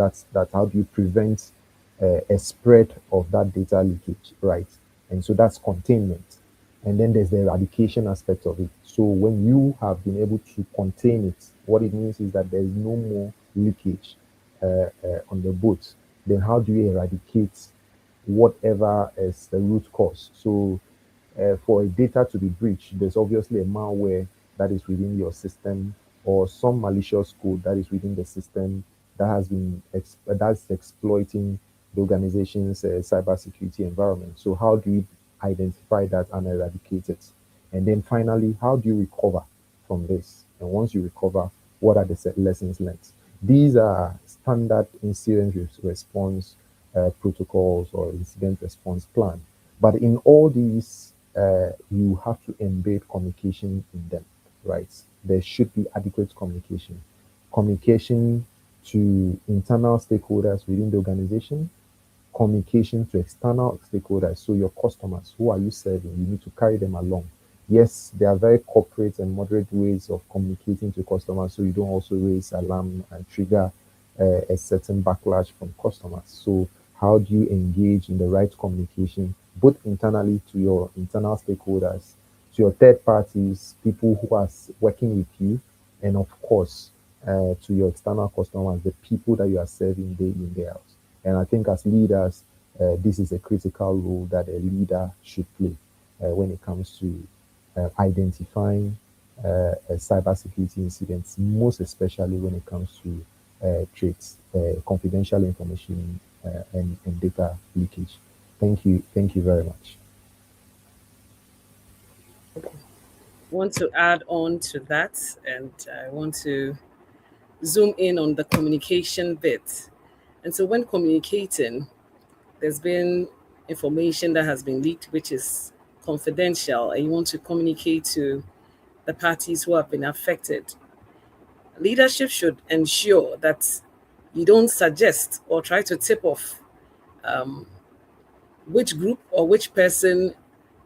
how do you prevent a spread of that data leakage, right? And so that's containment. And then there's the eradication aspect of it. So when you have been able to contain it, what it means is that there's no more leakage on the boat. Then how do you eradicate whatever is the root cause? So for a data to be breached, there's obviously a malware that is within your system or some malicious code that is within the system that has been that's exploiting the organization's cybersecurity environment. So how do you identify that and eradicate it? And then finally, how do you recover from this? And once you recover, what are the lessons learned? These are standard incident response protocols or incident response plan. But in all these, you have to embed communication in them, right? There should be adequate communication. Communication to internal stakeholders within the organization, communication to external stakeholders. So your customers, who are you serving? You need to carry them along. Yes, there are very corporate and moderate ways of communicating to customers, so you don't also raise alarm and trigger a certain backlash from customers. So how do you engage in the right communication, both internally to your internal stakeholders, to your third parties, people who are working with you, and of course, to your external customers, the people that you are serving day in, day out. And I think as leaders, this is a critical role that a leader should play when it comes to identifying cybersecurity incidents, most especially when it comes to traits, confidential information, and data leakage. Thank you. Thank you very much. Want to add on to that, and I want to zoom in on the communication bit. And so, when communicating, there's been information that has been leaked, which is confidential, and you want to communicate to the parties who have been affected. Leadership should ensure that you don't suggest or try to tip off which group or which person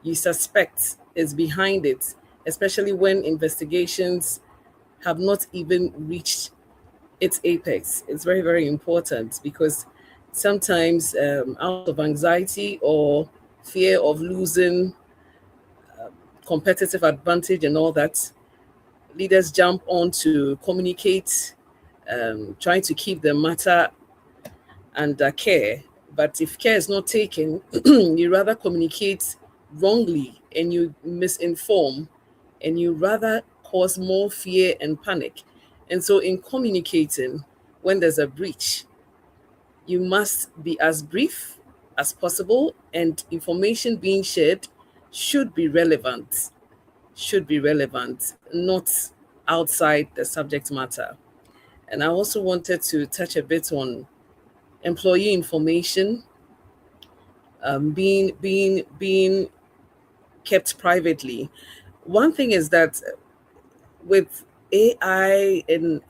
you suspect is behind it, especially when investigations have not even reached its apex. It's very, very important because sometimes, out of anxiety or fear of losing competitive advantage and all that, leaders jump on to communicate, trying to keep the matter under care. But if care is not taken, you rather communicate wrongly and you misinform and you rather cause more fear and panic. And so, in communicating, when there's a breach, you must be as brief as possible, and information being shared should be relevant, not outside the subject matter. And I also wanted to touch a bit on employee information being kept privately. One thing is that with AI and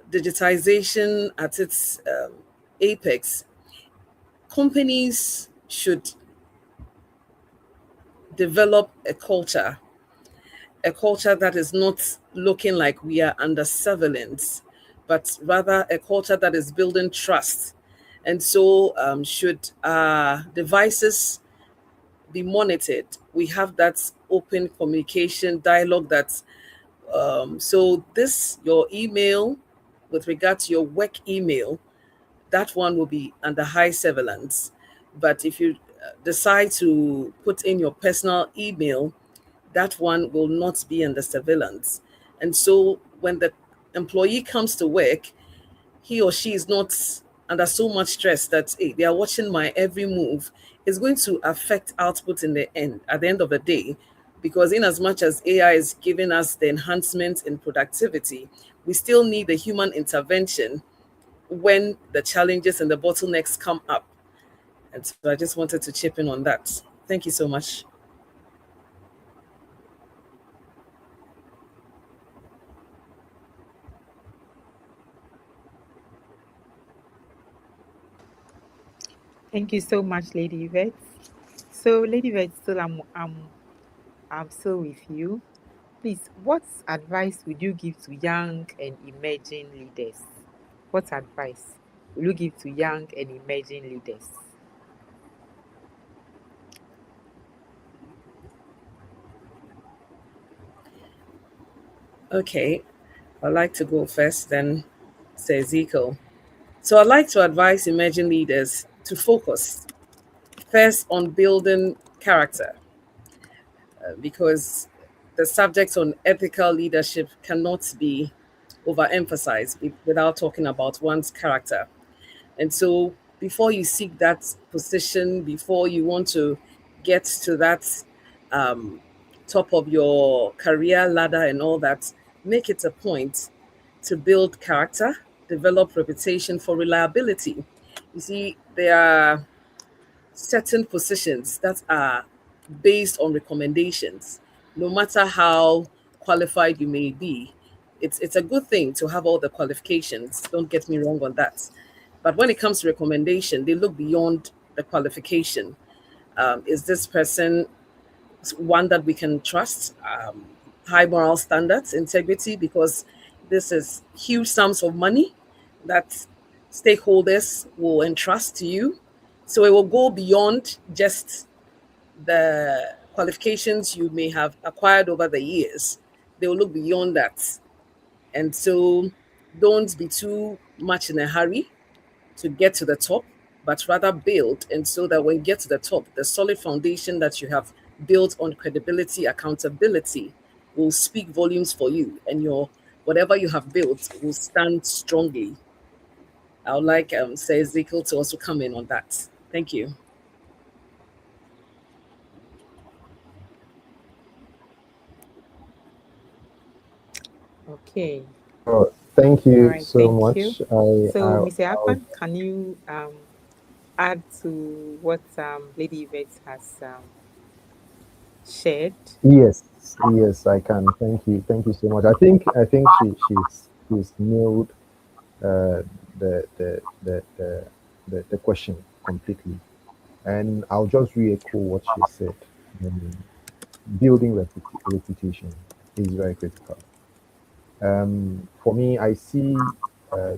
digitization at its apex, companies should develop a culture that is not looking like we are under surveillance, but rather a culture that is building trust. And so, should devices be monitored, we have that open communication dialogue that so this your email with regard to your work email, that one will be under high surveillance. But if you decide to put in your personal email, that one will not be under surveillance. And so when the employee comes to work, he or she is not under so much stress that, hey, they are watching my every move. Is going to affect output in the end, at the end of the day, because in as much as AI is giving us the enhancements in productivity, we still need the human intervention when the challenges and the bottlenecks come up. And so I just wanted to chip in on that. Thank you so much. Thank you so much, Lady Yvette. So, Lady Yvette, I'm still with you. Please, what advice would you give to young and emerging leaders? What advice will you give to young and emerging leaders? Okay, I'd like to go first, then say Ezekiel. So I'd like to advise emerging leaders to focus first on building character, because the subject on ethical leadership cannot be overemphasized without talking about one's character. And so before you seek that position, before you want to get to that um, top of your career ladder and all that, make it a point to build character, develop reputation for reliability. You see, there are certain positions that are based on recommendations. No matter how qualified you may be, it's a good thing to have all the qualifications. Don't get me wrong on that. But when it comes to recommendation, they look beyond the qualification. Is this person one that we can trust? High moral standards, integrity, because this is huge sums of money that stakeholders will entrust to you. So it will go beyond just the qualifications you may have acquired over the years. They will look beyond that. And so don't be too much in a hurry to get to the top, but rather build. And so that when you get to the top, the solid foundation that you have built on credibility, accountability will speak volumes for you, and your whatever you have built will stand strongly. I would like Sir Ezekiel to also come in on that. Thank you. Okay. Oh, thank All you right. so Thank you. much. So, Mr. I Akpan, can you add to what Lady Yvette has shared? yes, yes, I can. Thank you so much. I think she's nailed uh, the, the the the the question completely, and I'll just re-echo what she said. Um, Building reputation is very critical. For me, I see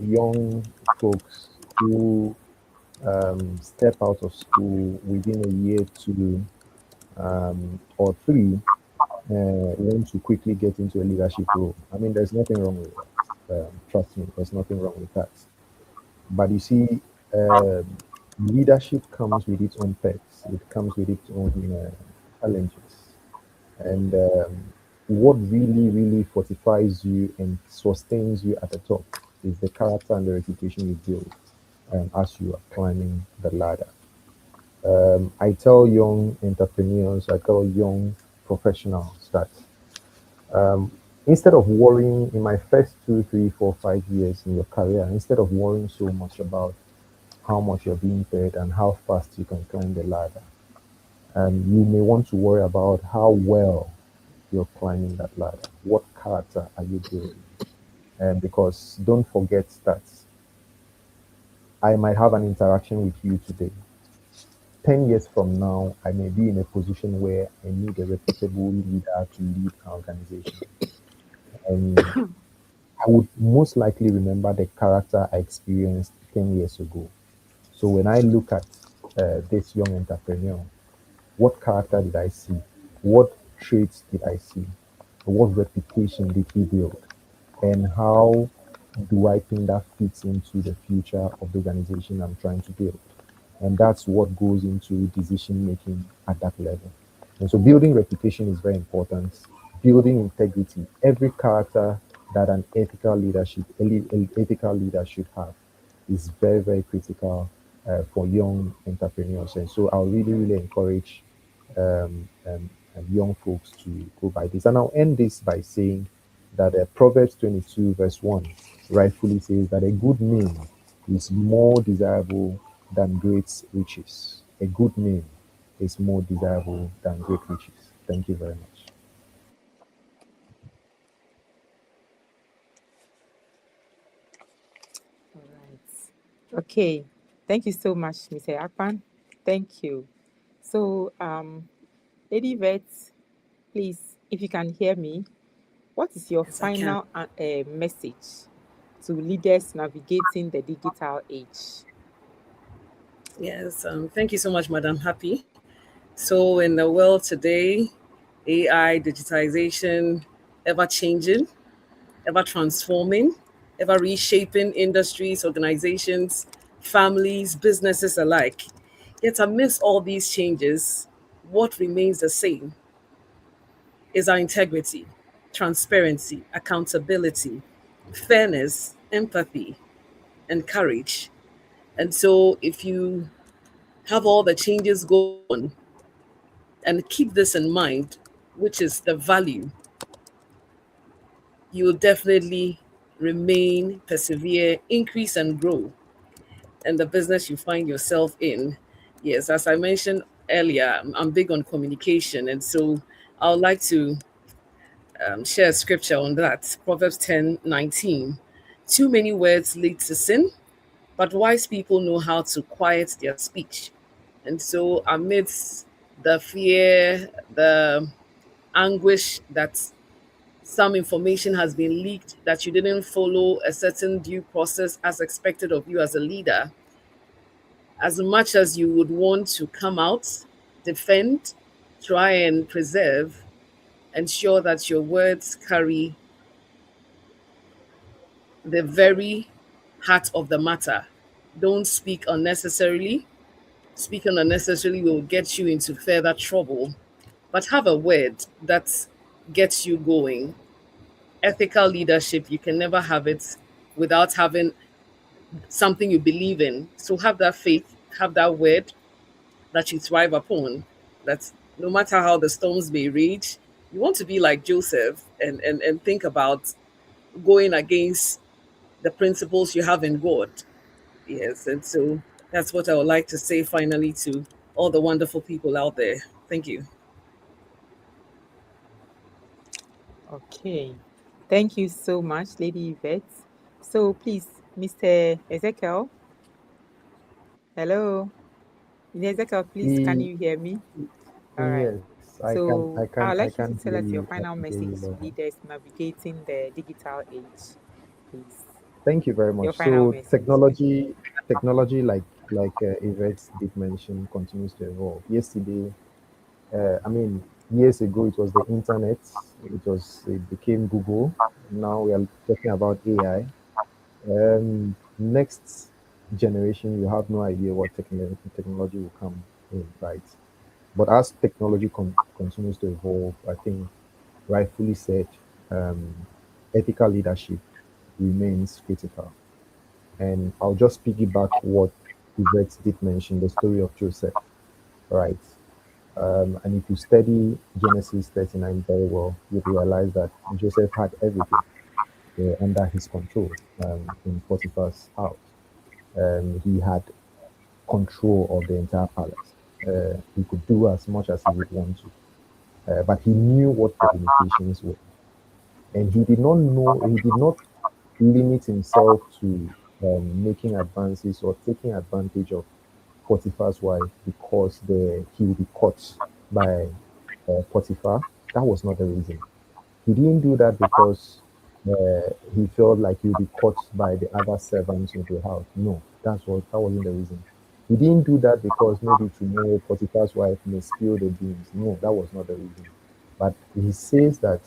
young folks who step out of school within a year, two, or three, want to quickly get into a leadership role. I mean, there's nothing wrong with that. Trust me, there's nothing wrong with that. But you see, leadership comes with its own perks. It comes with its own challenges. And what really, really fortifies you and sustains you at the top is the character and the reputation you build as you are climbing the ladder. I tell young entrepreneurs, I tell young professionals that instead of worrying in my first 2, 3, 4, 5 years in your career, instead of worrying so much about how much you're being paid and how fast you can climb the ladder, you may want to worry about how well you're climbing that ladder. What character are you building? Because don't forget that I might have an interaction with you today. 10 years from now, I may be in a position where I need a reputable leader to lead an organization. And I would most likely remember the character I experienced 10 years ago. So when I look at this young entrepreneur, what character did I see? What traits did I see? What reputation did he build? And how do I think that fits into the future of the organization I'm trying to build? And that's what goes into decision making at that level. And so building reputation is very important. Building integrity. Every character that an ethical leader should have is very, very critical for young entrepreneurs. And so I'll really, really encourage young folks to go by this. And I'll end this by saying that Proverbs 22, verse 1, rightfully says that a good name is more desirable than great riches. A good name is more desirable than great riches. Thank you very much. All right. Okay. Thank you so much, Mr. Akpan. Thank you. So, Lady Yvette, please, if you can hear me, what is your Yes, I can. final message to leaders navigating the digital age? Yes, thank you so much, Madam Happy. So, in the world today, AI, digitization, ever changing, ever transforming, ever reshaping industries, organizations, families, businesses alike. Yet, amidst all these changes, what remains the same is our integrity, transparency, accountability, fairness, empathy, and courage. And so, if you have all the changes going on and keep this in mind, which is the value, you will definitely remain, persevere, increase, and grow in the business you find yourself in. Yes, as I mentioned earlier, I'm big on communication. And so I would like to share a scripture on that. Proverbs 10:19. Too many words lead to sin, but wise people know how to quiet their speech. And so, amidst the fear, the anguish that some information has been leaked, that you didn't follow a certain due process as expected of you as a leader, as much as you would want to come out, defend, try and preserve, ensure that your words carry the very heart of the matter. Don't speak unnecessarily. Speaking unnecessarily will get you into further trouble. But have a word that gets you going. Ethical leadership, you can never have it without having something you believe in. So have that faith, have that word that you thrive upon, that no matter how the storms may rage, you want to be like Joseph and think about going against the principles you have in God. Yes, and so that's what I would like to say finally to all the wonderful people out there. Thank you. Okay. Thank you so much, Lady Yvette. So please, Mr. Ezekiel. Hello. Mr. Ezekiel, please, can E- you hear me? All right. yes, So I would I like you to can tell hear us your you. I final can hear you, message to Lord. leaders navigating the digital age, please. Thank you very Your much. final So message. technology, like Yvette did mention, continues to evolve. Yesterday, I mean, years ago, it was the internet. It became Google. Now we are talking about AI. Next generation, you have no idea what technology will come in, right? But as technology continues to evolve, I think rightfully said, um, ethical leadership remains critical. And I'll just piggyback what Yvette did mention, the story of Joseph, right? And if you study Genesis 39 very well, you realize that Joseph had everything under his control in Potiphar's house. He had control of the entire palace. He could do as much as he would want to, but he knew what the limitations were. And he did not limit himself to making advances or taking advantage of Potiphar's wife because he would be caught by Potiphar. That was not the reason. He didn't do that because he felt like he would be caught by the other servants of the house. No, that wasn't the reason. He didn't do that because maybe tomorrow Potiphar's wife may spill the beans. No, that was not the reason. But he says that,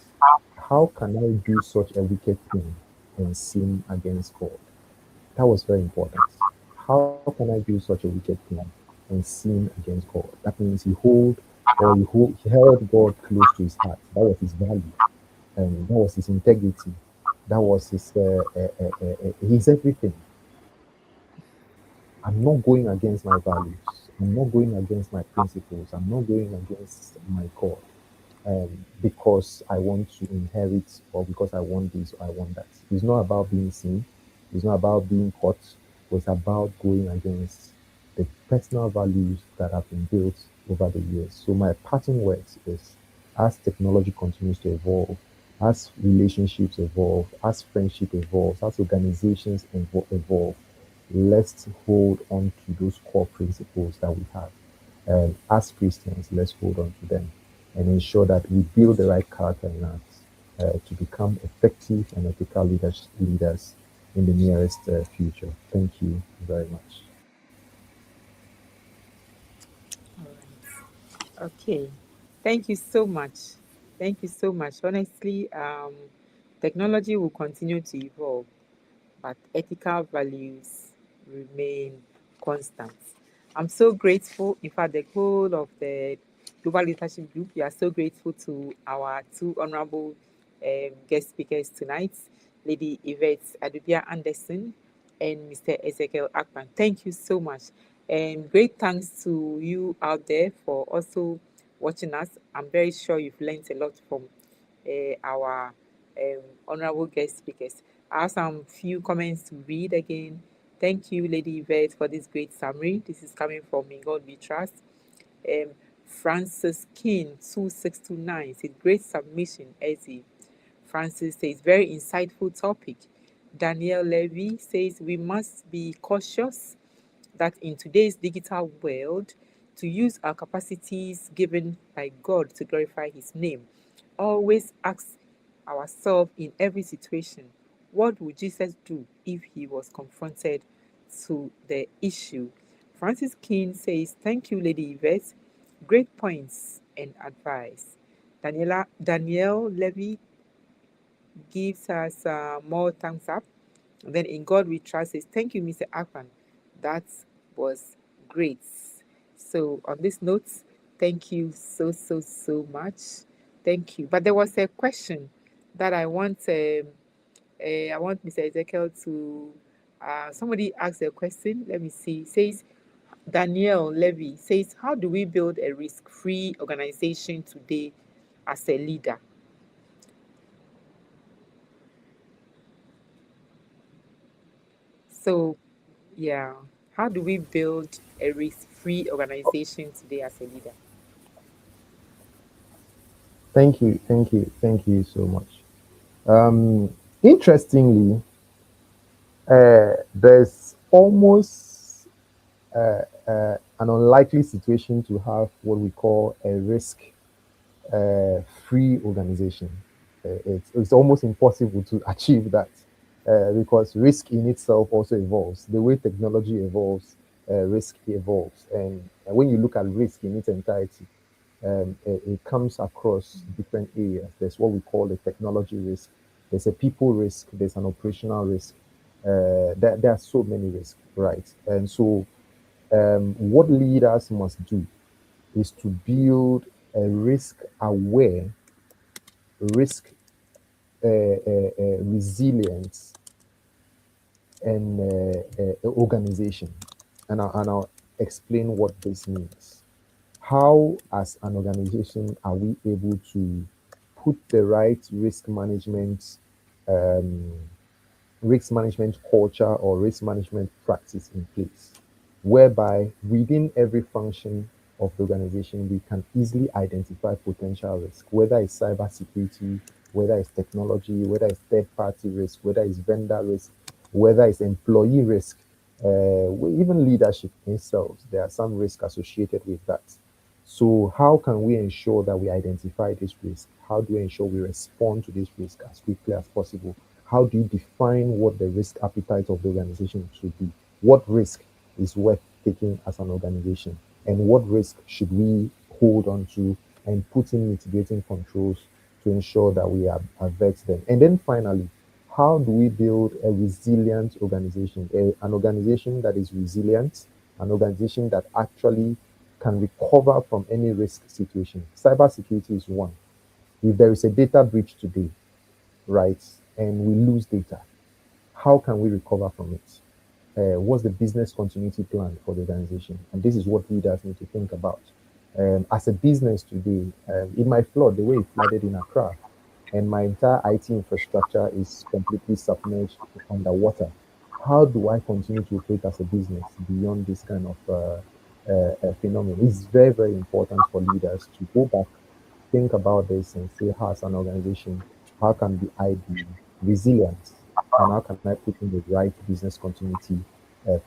how can I do such a wicked thing and sin against God? That was very important. How can I do such a wicked thing and sin against God? That means he held God close to his heart. That was his value, and that was his integrity. That was his everything. I'm not going against my values. I'm not going against my principles. I'm not going against my God because I want to inherit or because I want this or I want that. It's not about being seen. It's not about being caught. It's about going against the personal values that have been built over the years. So my parting words is, as technology continues to evolve, as relationships evolve, as friendship evolves, as organizations evolve, let's hold on to those core principles that we have. And as Christians, let's hold on to them and ensure that we build the right character in us to become effective and ethical leaders in the nearest future. Thank you very much. All right. Okay. Thank you so much. Thank you so much. Honestly, technology will continue to evolve, but ethical values remain constant. I'm so grateful. In fact, the whole of the Global Leadership Group, we are so grateful to our two honorable guest speakers tonight, Lady Yvette Adubia Anderson and Mr. Ezekiel Akpan. Thank you so much. And great thanks to you out there for also watching us. I'm very sure you've learned a lot from our honorable guest speakers. I have some few comments to read again. Thank you, Lady Yvette, for this great summary. This is coming from In God We Trust. Um, Francis King 2629 says, great submission, Ezzy. Francis says, very insightful topic. Daniel Levy says, we must be cautious that in today's digital world, to use our capacities given by God to glorify His name. Always ask ourselves in every situation, what would Jesus do if He was confronted to the issue? Francis King says, thank you, Lady Yvette. Great points and advice. Danielle Levy gives us more thumbs up. And then In God We Trust says, thank you, Mr. Akpan. That was great. So on this note, thank you so much. Thank you. But there was a question that I want Mr. Ezekiel to. Somebody asked a question. Let me see. It says Danielle Levy says, how do we build a risk-free organization today as a leader? So, yeah, how do we build a risk-free organization today as a leader? Thank you so much. Interestingly, there's almost an unlikely situation to have what we call a risk-free organization. It's almost impossible to achieve that because risk in itself also evolves. The way technology evolves, risk evolves. And when you look at risk in its entirety, it comes across different areas. There's what we call a technology risk. There's a people risk. There's an operational risk. There are so many risks, right? And so, what leaders must do is to build a risk-aware, risk resilience, and organization. And I'll explain what this means. How, as an organization, are we able to put the right risk management culture or risk management practice in place, whereby within every function of the organization, we can easily identify potential risk, whether it's cybersecurity, whether it's technology, whether it's third-party risk, whether it's vendor risk, whether it's employee risk, even leadership themselves. There are some risk associated with that. So how can we ensure that we identify this risk? How do we ensure we respond to this risk as quickly as possible? How do you define what the risk appetite of the organization should be? What risk is worth taking as an organization? And what risk should we hold on to and put in mitigating controls to ensure that we avert them? And then finally, how do we build a resilient organization? An organization that is resilient, an organization that actually can recover from any risk situation. Cybersecurity is one. If there is a data breach today, right, and we lose data, how can we recover from it? What's the business continuity plan for the organization? And this is what leaders need to think about. As a business today, it might flood the way it flooded in Accra, and my entire IT infrastructure is completely submerged underwater. How do I continue to operate as a business beyond this kind of phenomenon? It's very, very important for leaders to go back, think about this, and say, how as an organization, how can I be resilient, and how can I put in the right business continuity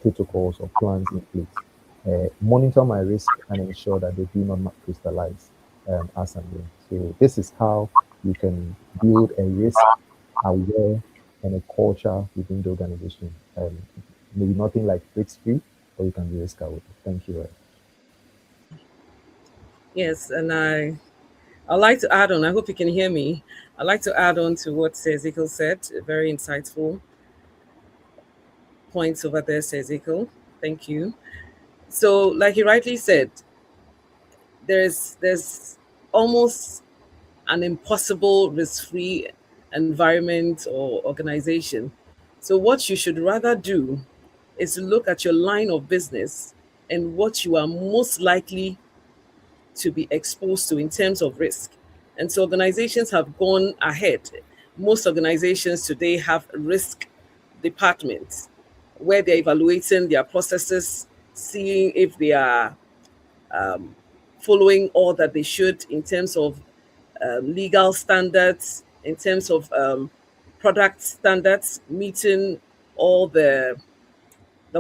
protocols or plans in place, monitor my risk, and ensure that they do not crystallize as and when. So this is how you can build a risk-aware and a culture within the organization. Maybe nothing like risk-free, or you can be risk-aware. Thank you. Yes, and I'd like to add on. I hope you can hear me. I'd like to add on to what Ezekiel said. Very insightful points over there, Ezekiel. Thank you. So, like he rightly said, there's almost an impossible risk-free environment or organization. So what you should rather do is to look at your line of business and what you are most likely to be exposed to in terms of risk. And so organizations have gone ahead. Most organizations today have risk departments where they're evaluating their processes, seeing if they are following all that they should in terms of legal standards, in terms of product standards, meeting all the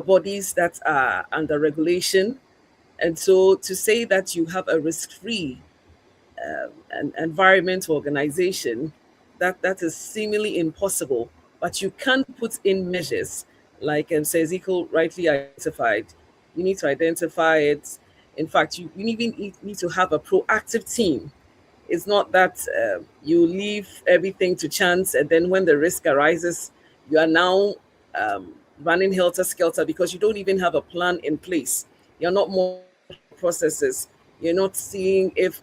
bodies that are under regulation. And so to say that you have a risk-free environment or organization, that is seemingly impossible. But you can put in measures, like Ezekiel rightly identified. You need to identify it. In fact, you even need to have a proactive team. It's not that you leave everything to chance, and then when the risk arises, you are now running helter-skelter because you don't even have a plan in place. You're not more processes. You're not seeing if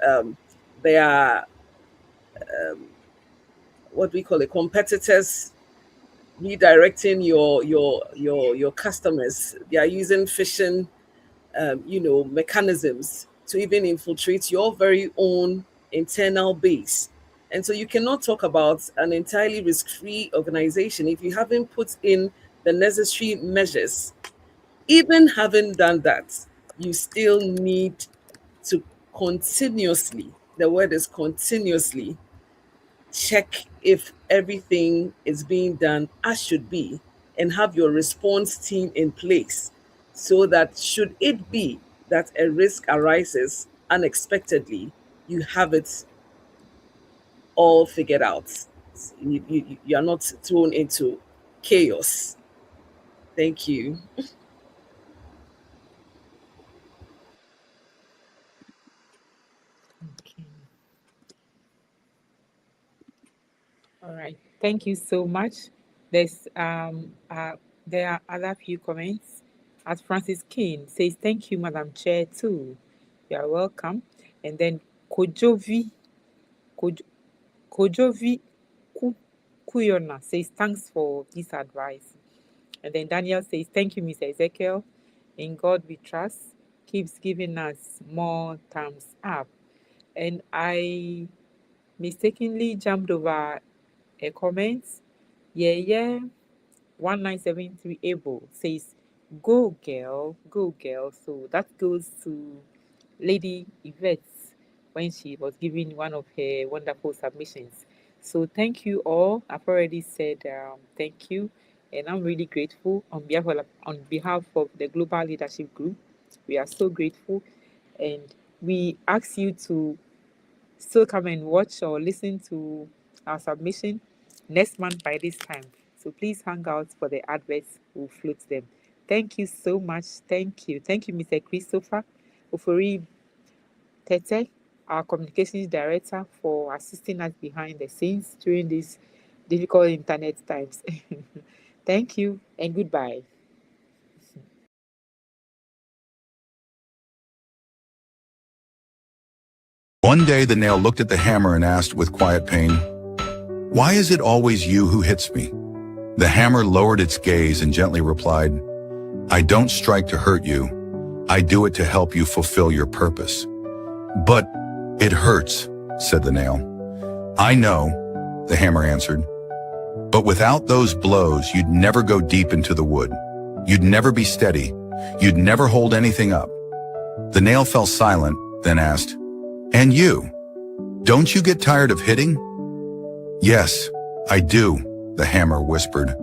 there are what we call it, competitors redirecting your customers. They are using phishing, mechanisms to even infiltrate your very own internal base. And so you cannot talk about an entirely risk-free organization if you haven't put in the necessary measures. Even having done that, you still need to continuously, the word is continuously, check if everything is being done as should be and have your response team in place so that should it be that a risk arises unexpectedly, you have it all figured out. You are not thrown into chaos. Thank you. Okay. All right. Thank you so much. There are other few comments. As Francis King says, thank you, Madam Chair, too. You are welcome. And then Kojovi Kuyona says, thanks for this advice. And then Daniel says, thank you, Mr. Ezekiel. In God we trust. Keeps giving us more thumbs up. And I mistakenly jumped over a comment. 1973 Able says, go girl. So that goes to Lady Yvette when she was giving one of her wonderful submissions. So thank you all. I've already said thank you, and I'm really grateful on behalf of the Global Leadership Group. We are so grateful, and we ask you to still come and watch or listen to our submission next month by this time. So please hang out for the adverts. We'll float them. Thank you so much. Thank you, Mr. Christopher Ofori Tete, our communications director, for assisting us behind the scenes during these difficult internet times. Thank you and goodbye. One day the nail looked at the hammer and asked with quiet pain, "Why is it always you who hits me?" The hammer lowered its gaze and gently replied, "I don't strike to hurt you. I do it to help you fulfill your purpose." "But it hurts," said the nail. "I know," the hammer answered. "But without those blows, you'd never go deep into the wood. You'd never be steady. You'd never hold anything up." The nail fell silent, then asked, "And you? Don't you get tired of hitting?" "Yes, I do," the hammer whispered.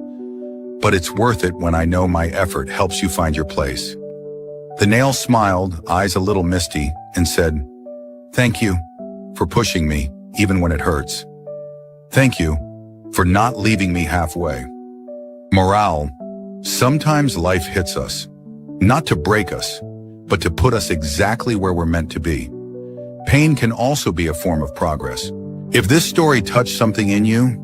"But it's worth it when I know my effort helps you find your place." The nail smiled, eyes a little misty, and said, "Thank you for pushing me, even when it hurts. Thank you for not leaving me halfway." Morale: sometimes life hits us, not to break us, but to put us exactly where we're meant to be. Pain can also be a form of progress. If this story touched something in you,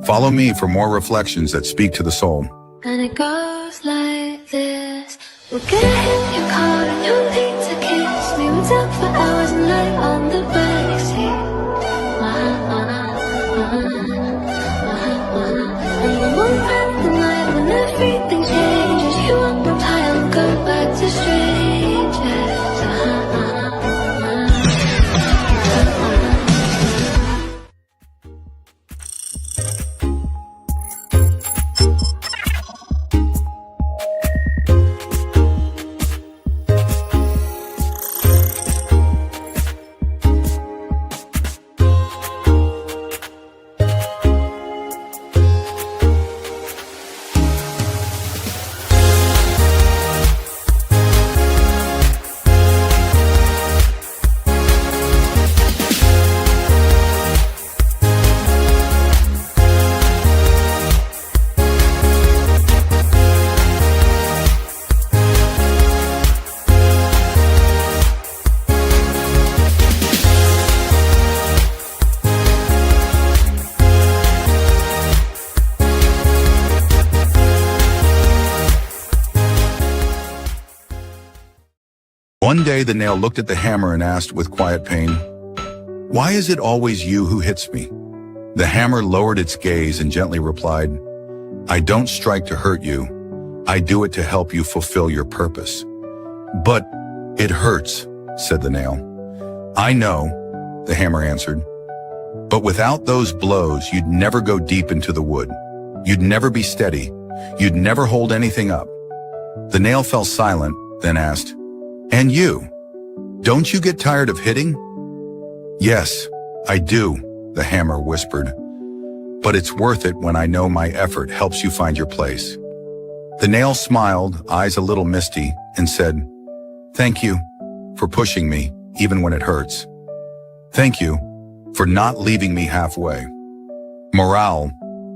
follow me for more reflections that speak to the soul. And it goes like this. We're gonna hit your car and you'll need to kiss me. We're down for hours and night on the backseat. And we won't have the night when everything changes. You won't retire and go back to strangers. One day, the nail looked at the hammer and asked with quiet pain, "Why is it always you who hits me?" The hammer lowered its gaze and gently replied, "I don't strike to hurt you. I do it to help you fulfill your purpose." "But it hurts," said the nail. "I know," the hammer answered. "But without those blows, you'd never go deep into the wood. You'd never be steady. You'd never hold anything up." The nail fell silent, then asked, "And you? Don't you get tired of hitting?" "Yes, I do," the hammer whispered. "But it's worth it when I know my effort helps you find your place." The nail smiled, eyes a little misty, and said, "Thank you for pushing me, even when it hurts. Thank you for not leaving me halfway." Morale: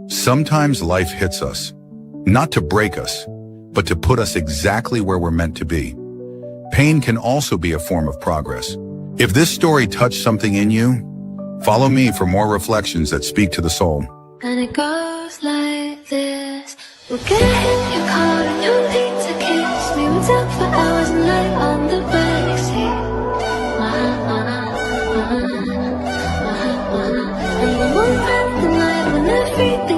sometimes life hits us, not to break us, but to put us exactly where we're meant to be. Pain can also be a form of progress. If this story touched something in you, follow me for more reflections that speak to the soul. And it goes like this. We're gonna hit your car and you'll need to kiss me. We'll talk for hours and night on the backseat. And we won't have the night when everything